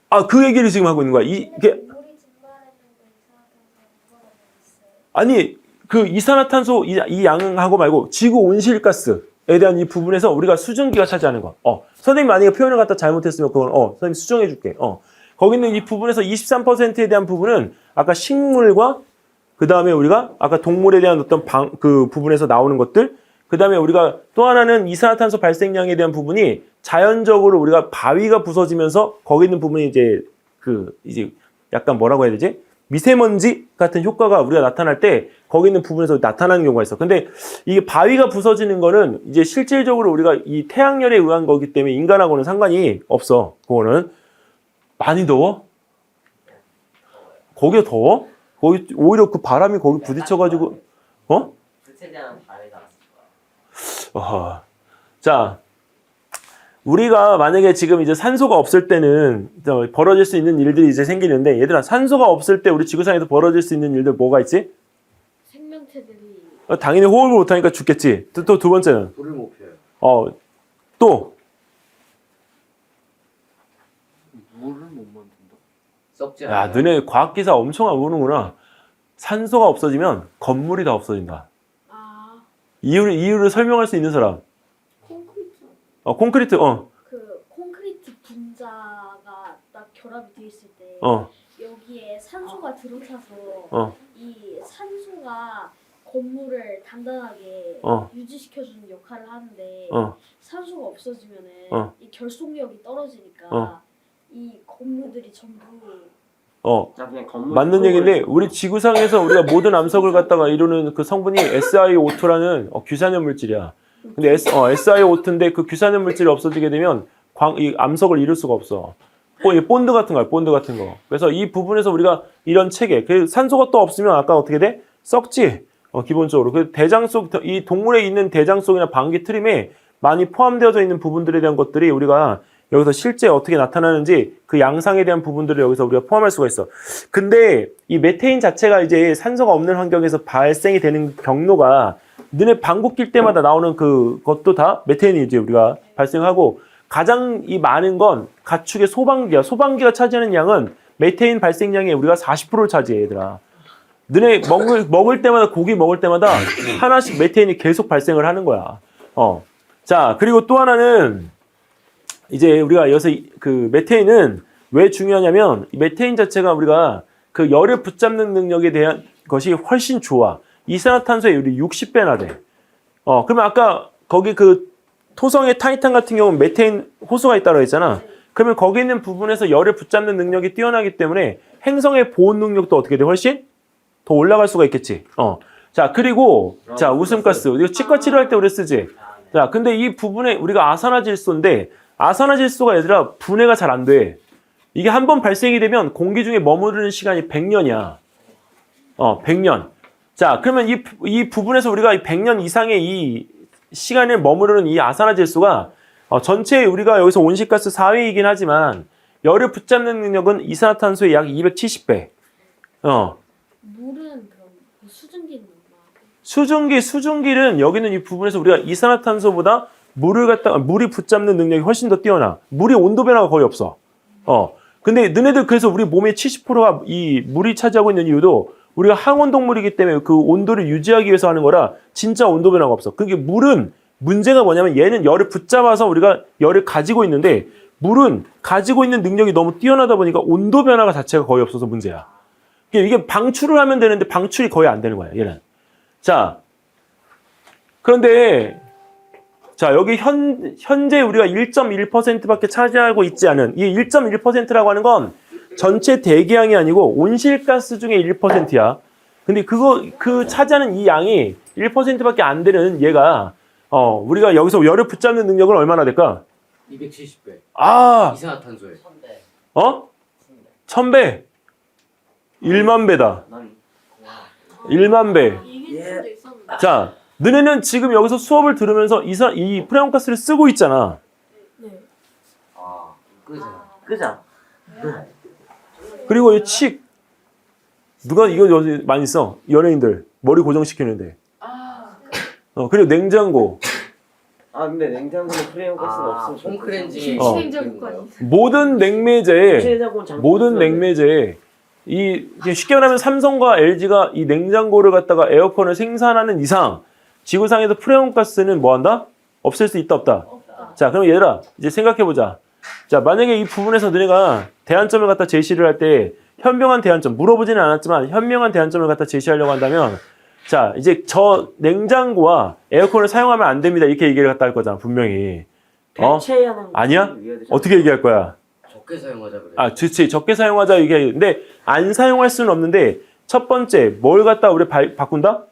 23%가 그 얘기를 지금 하고 있는 거야. 이게 물이 증발했는데 이산화탄소가 누가 있어요? 아니 그 이산화탄소 이 양하고 말고 지구 온실가스 대한 이 부분에서 우리가 수증기가 차지하는 거. 선생님 만약에 표현을 갖다 잘못했으면 그건 선생님 수정해 줄게. 거기 있는 이 부분에서 23%에 대한 부분은 아까 식물과 그 다음에 우리가 아까 동물에 대한 어떤 그 부분에서 나오는 것들, 그 다음에 우리가 또 하나는 이산화탄소 발생량에 대한 부분이 자연적으로 우리가 바위가 부서지면서 거기 있는 부분이 이제 약간 뭐라고 해야 되지? 미세먼지 같은 효과가 우리가 나타날 때 거기 있는 부분에서 나타나는 경우가 있어. 근데 이게 바위가 부서지는 거는 이제 실질적으로 우리가 이 태양열에 의한 거기 때문에 인간하고는 상관이 없어. 그거는 많이 더워? 거기가 더워? 거기 오히려 그 바람이 거기 부딪혀가지고 부채자는 바위 나왔을 거야. 자, 우리가 만약에 지금 이제 산소가 없을 때는 벌어질 수 있는 일들이 이제 생기는데, 얘들아, 산소가 없을 때 우리 지구상에서 벌어질 수 있는 일들 뭐가 있지? 생명체들이 당연히 호흡을 못하니까 죽겠지. 또 두 번째는 불을 못 펴요. 또 물을 못 만든다. 썩지 야, 않아요. 너네 과학 기사 엄청 안 보는구나. 산소가 없어지면 건물이 다 없어진다. 이유를 설명할 수 있는 사람. 콘크리트. 콘크리트. 그 콘크리트 분자가 딱 결합이 돼 있을 때 여기에 산소가 들어차서 이 산소가 건물을 단단하게 유지시켜주는 역할을 하는데 산소가 없어지면은 이 결속력이 떨어지니까 이 건물들이 전부 그냥 건물 맞는 얘기인데, 우리 지구상에서 우리가 모든 암석을 갖다가 이루는 그 성분이 SiO2라는 규산염 물질이야. 근데 SiO2인데 그 규산염 물질이 없어지게 되면 이 암석을 이룰 수가 없어. 본드 같은 거야, 본드 같은 거. 그래서 이 부분에서 우리가 이런 체계, 그 산소가 또 없으면 아까 어떻게 돼? 썩지. 기본적으로 그 대장 속, 이 동물에 있는 대장 속이나 방귀 트림에 많이 포함되어져 있는 부분들에 대한 것들이 우리가 여기서 실제 어떻게 나타나는지 그 양상에 대한 부분들을 여기서 우리가 포함할 수가 있어. 근데 이 메테인 자체가 이제 산소가 없는 환경에서 발생이 되는 경로가 너네 방구 낄 때마다 나오는 그것도 다 메테인이 이제 우리가 발생하고, 가장 이 많은 건 가축의 소방기야. 소방기가 차지하는 양은 메테인 발생량의 우리가 40%를 차지해, 얘들아. 너네 먹을 때마다, 고기 먹을 때마다 하나씩 메테인이 계속 발생을 하는 거야. 자, 그리고 또 하나는 이제 우리가 여기서 그 메테인은 왜 중요하냐면, 이 메테인 자체가 우리가 그 열을 붙잡는 능력에 대한 것이 훨씬 좋아. 이산화탄소의 열이 60배나 돼. 그러면 아까 거기 그 토성의 타이탄 같은 경우는 메테인 호수가 있다고 했잖아. 그러면 거기 있는 부분에서 열을 붙잡는 능력이 뛰어나기 때문에 행성의 보온 능력도 어떻게 돼? 훨씬 더 올라갈 수가 있겠지. 자, 그리고 자, 웃음가스. 이거 치과 치료할 때 우리 쓰지. 자, 근데 이 부분에 우리가 아산화질소인데, 아산화질소가 얘들아 분해가 잘 안 돼. 이게 한 번 발생이 되면 공기 중에 머무르는 시간이 100년이야. 100년. 자, 그러면 이 부분에서 우리가 100년 이상의 이 시간을 머무르는 이 아산화질소가 전체 우리가 여기서 온실가스 4위이긴 하지만 열을 붙잡는 능력은 이산화탄소의 약 270배. 물은 그럼 그 수증기는 얼마? 수증기는 여기는 이 부분에서 우리가 이산화탄소보다 물이 붙잡는 능력이 훨씬 더 뛰어나. 물이 온도 변화가 거의 없어. 근데 너네들 그래서 우리 몸의 70%가 이 물이 차지하고 있는 이유도 우리가 항온 동물이기 때문에 그 온도를 유지하기 위해서 하는 거라 진짜 온도 변화가 없어. 그게 물은 문제가 뭐냐면 얘는 열을 붙잡아서 우리가 열을 가지고 있는데, 물은 가지고 있는 능력이 너무 뛰어나다 보니까 온도 변화가 자체가 거의 없어서 문제야. 이게 방출을 하면 되는데 방출이 거의 안 되는 거야, 얘는. 자, 그런데 자, 여기 현재 우리가 1.1%밖에 차지하고 있지 않은 이 1.1%라고 하는 건 전체 대기양이 아니고 온실가스 중에 1%야. 근데 그 차지하는 이 양이 1%밖에 안 되는 얘가 우리가 여기서 열을 붙잡는 능력은 얼마나 될까? 270배. 선대. 이산화탄소에. 1000배. 1만 배다. 1만 배. 이길 수도 있었는데. 자, 너네는 지금 여기서 수업을 들으면서 이 프레온가스를 쓰고 있잖아. 네. 끄자. 그리고 이 누가 이거 요새 많이 써? 연예인들 머리 고정시키는데. 그리고 냉장고. 근데 냉장고는 프레임 가스가 없으면 홈크렌지. 냉장고까지. 모든 냉매제에 쉽게 말하면 삼성과 LG가 이 냉장고를 갖다가 에어컨을 생산하는 이상 지구상에서 프레온가스는 뭐 한다? 없을 수 있다 없다. 없다. 자, 그럼 얘들아 이제 생각해보자. 자, 만약에 이 부분에서 너네가 대안점을 갖다 제시를 할 때 현명한 대안점, 물어보지는 않았지만 현명한 대안점을 갖다 제시하려고 한다면 자, 이제 저 냉장고와 에어컨을 사용하면 안 됩니다. 이렇게 얘기를 갖다 할 거잖아, 분명히. 대체하는 아니야? 것을 위해야 되잖아. 어떻게 얘기할 거야? 적게 사용하자 그래. 아, 그렇지. 적게 사용하자 이게. 근데 안 사용할 수는 없는데 첫 번째 뭘 갖다 우리 바꾼다?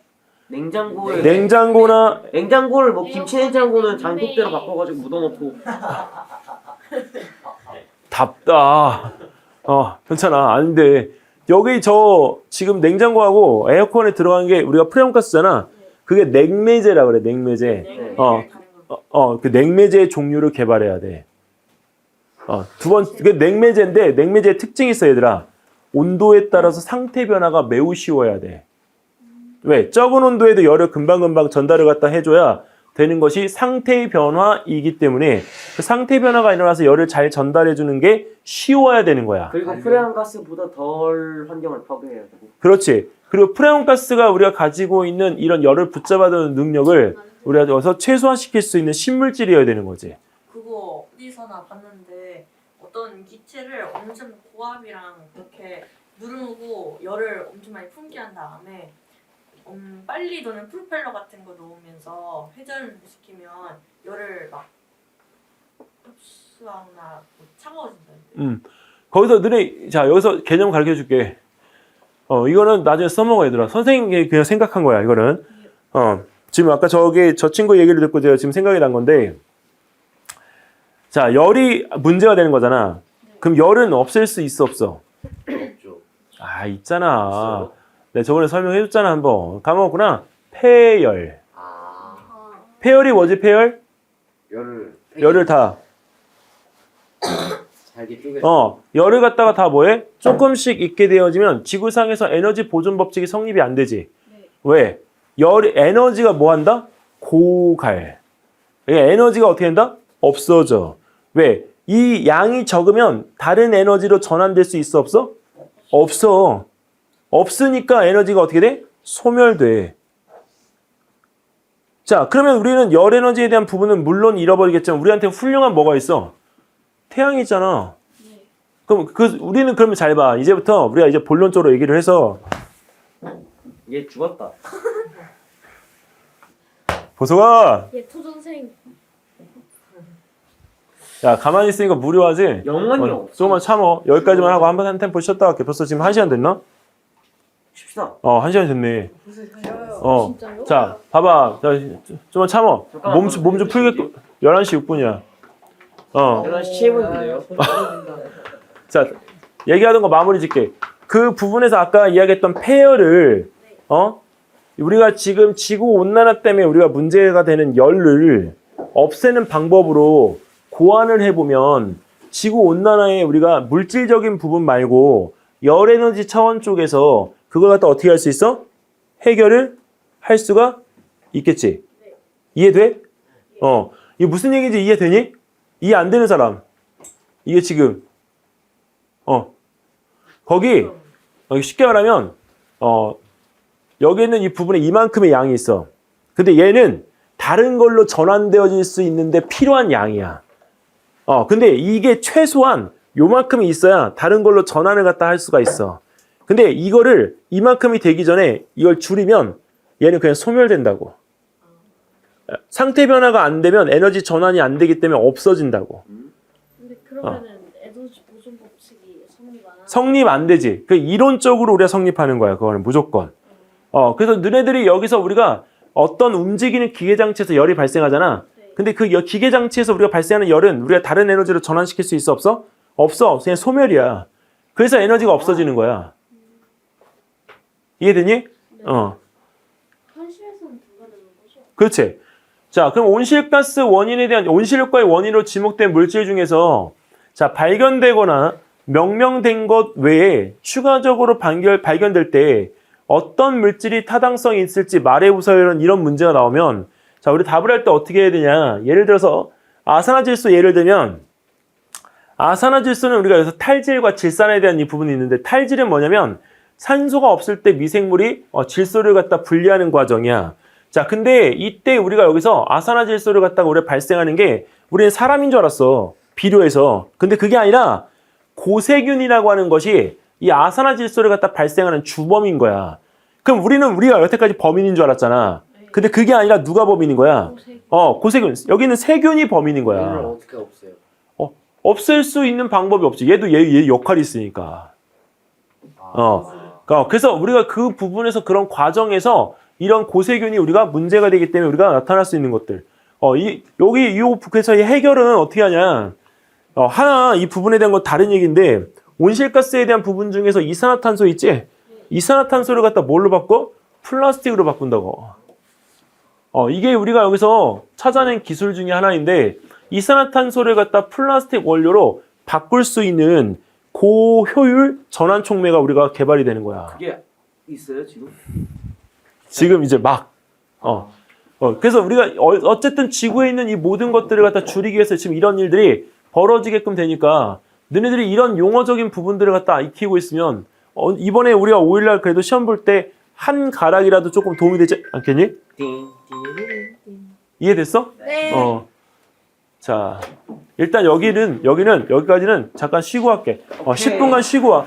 냉장고에 냉장고나 냉장고를 뭐 김치 냉장고는 장독대로 바꿔가지고 묻어놓고 답다. 괜찮아. 아닌데 여기 저 지금 냉장고하고 에어컨에 들어간 게 우리가 프레온가스잖아. 그게 냉매제라 그래. 냉매제. 네. 그 냉매제의 종류를 개발해야 돼. 두 번째, 그 냉매제인데 냉매제의 특징이 있어, 얘들아. 온도에 따라서 상태 변화가 매우 쉬워야 돼. 왜? 적은 온도에도 열을 금방금방 전달을 갖다 해줘야 되는 것이 상태의 변화이기 때문에 그 상태 변화가 일어나서 열을 잘 전달해주는 게 쉬워야 되는 거야. 그리고 프레온가스보다 덜 환경을 파괴해야 되고. 그렇지. 그리고 프레온가스가 우리가 가지고 있는 이런 열을 붙잡아두는 능력을 우리가 여기서 최소화시킬 수 있는 신물질이어야 되는 거지. 그거 어디서나 봤는데 어떤 기체를 엄청 고압이랑 이렇게 누르고 열을 엄청 많이 풍기한 다음에 빨리 도는 프로펠러 같은 거 넣으면서 회전을 시키면 열을 막 흡수하거나 뭐 차가워진다는데. 거기서 너네 자 여기서 개념 가르쳐 줄게. 이거는 나중에 써먹어 얘들아. 선생님이 그냥 생각한 거야 이거는. 지금 아까 저 친구 얘기를 듣고 제가 지금 생각이 난 건데 자 열이 문제가 되는 거잖아. 그럼 열은 없앨 수 있어 없어? 없죠. 아 있잖아. 있어요? 네 저번에 설명해 줬잖아 한번. 까먹었구나. 폐열. 아, 폐열이 뭐지 폐열? 열을 다. 잘게 쪼개서. 열을 갖다가 다 뭐해? 조금씩 있게 되어지면 지구상에서 에너지 보존 법칙이 성립이 안 되지. 네. 왜? 에너지가 뭐 한다? 고갈. 에너지가 어떻게 된다? 없어져. 왜? 이 양이 적으면 다른 에너지로 전환될 수 있어 없어? 없어. 없으니까 에너지가 어떻게 돼? 소멸돼. 자, 그러면 우리는 열 에너지에 대한 부분은 물론 잃어버리겠지만 우리한테 훌륭한 뭐가 있어? 태양이 있잖아. 네. 그럼 우리는 그러면 잘 봐. 이제부터 우리가 이제 본론적으로 얘기를 해서 얘 죽었다. 보석아, 예, 토전생. 야 가만히 있으니까 무료하지? 영원히 없어. 조금만 참어. 여기까지만 하고 한 템포 쉬었다 갈게. 벌써 지금 1시간 됐나? 쉽시다. 1시간 됐네. 진짜요? 자, 봐봐. 자, 좀만 참어. 잠깐만, 몸 좀 풀게. 11시 6분이야. 11시 7분인데요. 자, 얘기하던 거 마무리 짓게. 그 부분에서 아까 이야기했던 폐열을, 우리가 지금 지구 온난화 때문에 우리가 문제가 되는 열을 없애는 방법으로 고안을 해보면 지구 온난화에 우리가 물질적인 부분 말고 열 에너지 차원 쪽에서 그걸 갖다 어떻게 할 수 있어? 해결을 할 수가 있겠지. 이해돼? 이게 무슨 얘기인지 이해되니? 이해 안 되는 사람. 이게 지금 거기 쉽게 말하면 여기 있는 이 부분에 이만큼의 양이 있어. 근데 얘는 다른 걸로 전환되어질 수 있는데 필요한 양이야. 근데 이게 최소한 요만큼이 있어야 다른 걸로 전환을 갖다 할 수가 있어. 근데 이거를 이만큼이 되기 전에 이걸 줄이면 얘는 그냥 소멸된다고. 상태 변화가 안 되면 에너지 전환이 안 되기 때문에 없어진다고. 근데 그러면은 에너지 보존 법칙이 성립 안 성립 안 되지. 그 이론적으로 우리가 성립하는 거야. 그거는 무조건. 그래서 너네들이 여기서 우리가 어떤 움직이는 기계 장치에서 열이 발생하잖아. 근데 그 기계 장치에서 우리가 발생하는 열은 우리가 다른 에너지로 전환시킬 수 있어 없어? 없어. 그냥 소멸이야. 그래서 에너지가 없어지는 거야. 이해되니? 현실에서는 불가능한 거죠. 그렇지. 자, 그럼 온실가스 원인에 대한 온실효과의 원인으로 지목된 물질 중에서 자, 발견되거나 명명된 것 외에 추가적으로 발견될 때 어떤 물질이 타당성이 있을지 말해보세요. 이런 문제가 나오면 자, 우리 답을 할 때 어떻게 해야 되냐. 예를 들어서 아산화질소 예를 들면 아산화질소는 우리가 여기서 탈질과 질산에 대한 이 부분이 있는데 탈질은 뭐냐면 산소가 없을 때 미생물이 질소를 갖다 분리하는 과정이야. 자, 근데 이때 우리가 여기서 아산화질소를 갖다가 우리가 발생하는 게 우리는 사람인 줄 알았어. 비료에서. 근데 그게 아니라 고세균이라고 하는 것이 이 아산화질소를 갖다 발생하는 주범인 거야. 그럼 우리가 여태까지 범인인 줄 알았잖아. 근데 그게 아니라 누가 범인인 거야? 고세균. 여기는 세균이 범인인 얘를 거야. 어떻게 없애요? 없앨 수 있는 방법이 없지. 얘도 얘 역할이 있으니까. 그래서 우리가 그 부분에서 그런 과정에서 이런 고세균이 우리가 문제가 되기 때문에 우리가 나타날 수 있는 것들. 여기 그래서 이 해결은 어떻게 하냐? 하나 이 부분에 대한 건 다른 얘기인데 온실가스에 대한 부분 중에서 이산화탄소 있지? 이산화탄소를 갖다 뭘로 바꿔? 플라스틱으로 바꾼다고. 이게 우리가 여기서 찾아낸 기술 중에 하나인데 이산화탄소를 갖다 플라스틱 원료로 바꿀 수 있는 고효율 전환 촉매가 우리가 개발이 되는 거야. 그게 있어요 지금? 지금 이제 막. 그래서 우리가 어쨌든 지구에 있는 이 모든 것들을 갖다 줄이기 위해서 지금 이런 일들이 벌어지게끔 되니까 너네들이 이런 용어적인 부분들을 갖다 익히고 있으면 이번에 우리가 5일날 그래도 시험 볼 때 한 가락이라도 조금 도움이 되지 않겠니? 이해됐어? 네. 자, 일단 여기까지는 잠깐 쉬고 할게. 10분간 쉬고 와.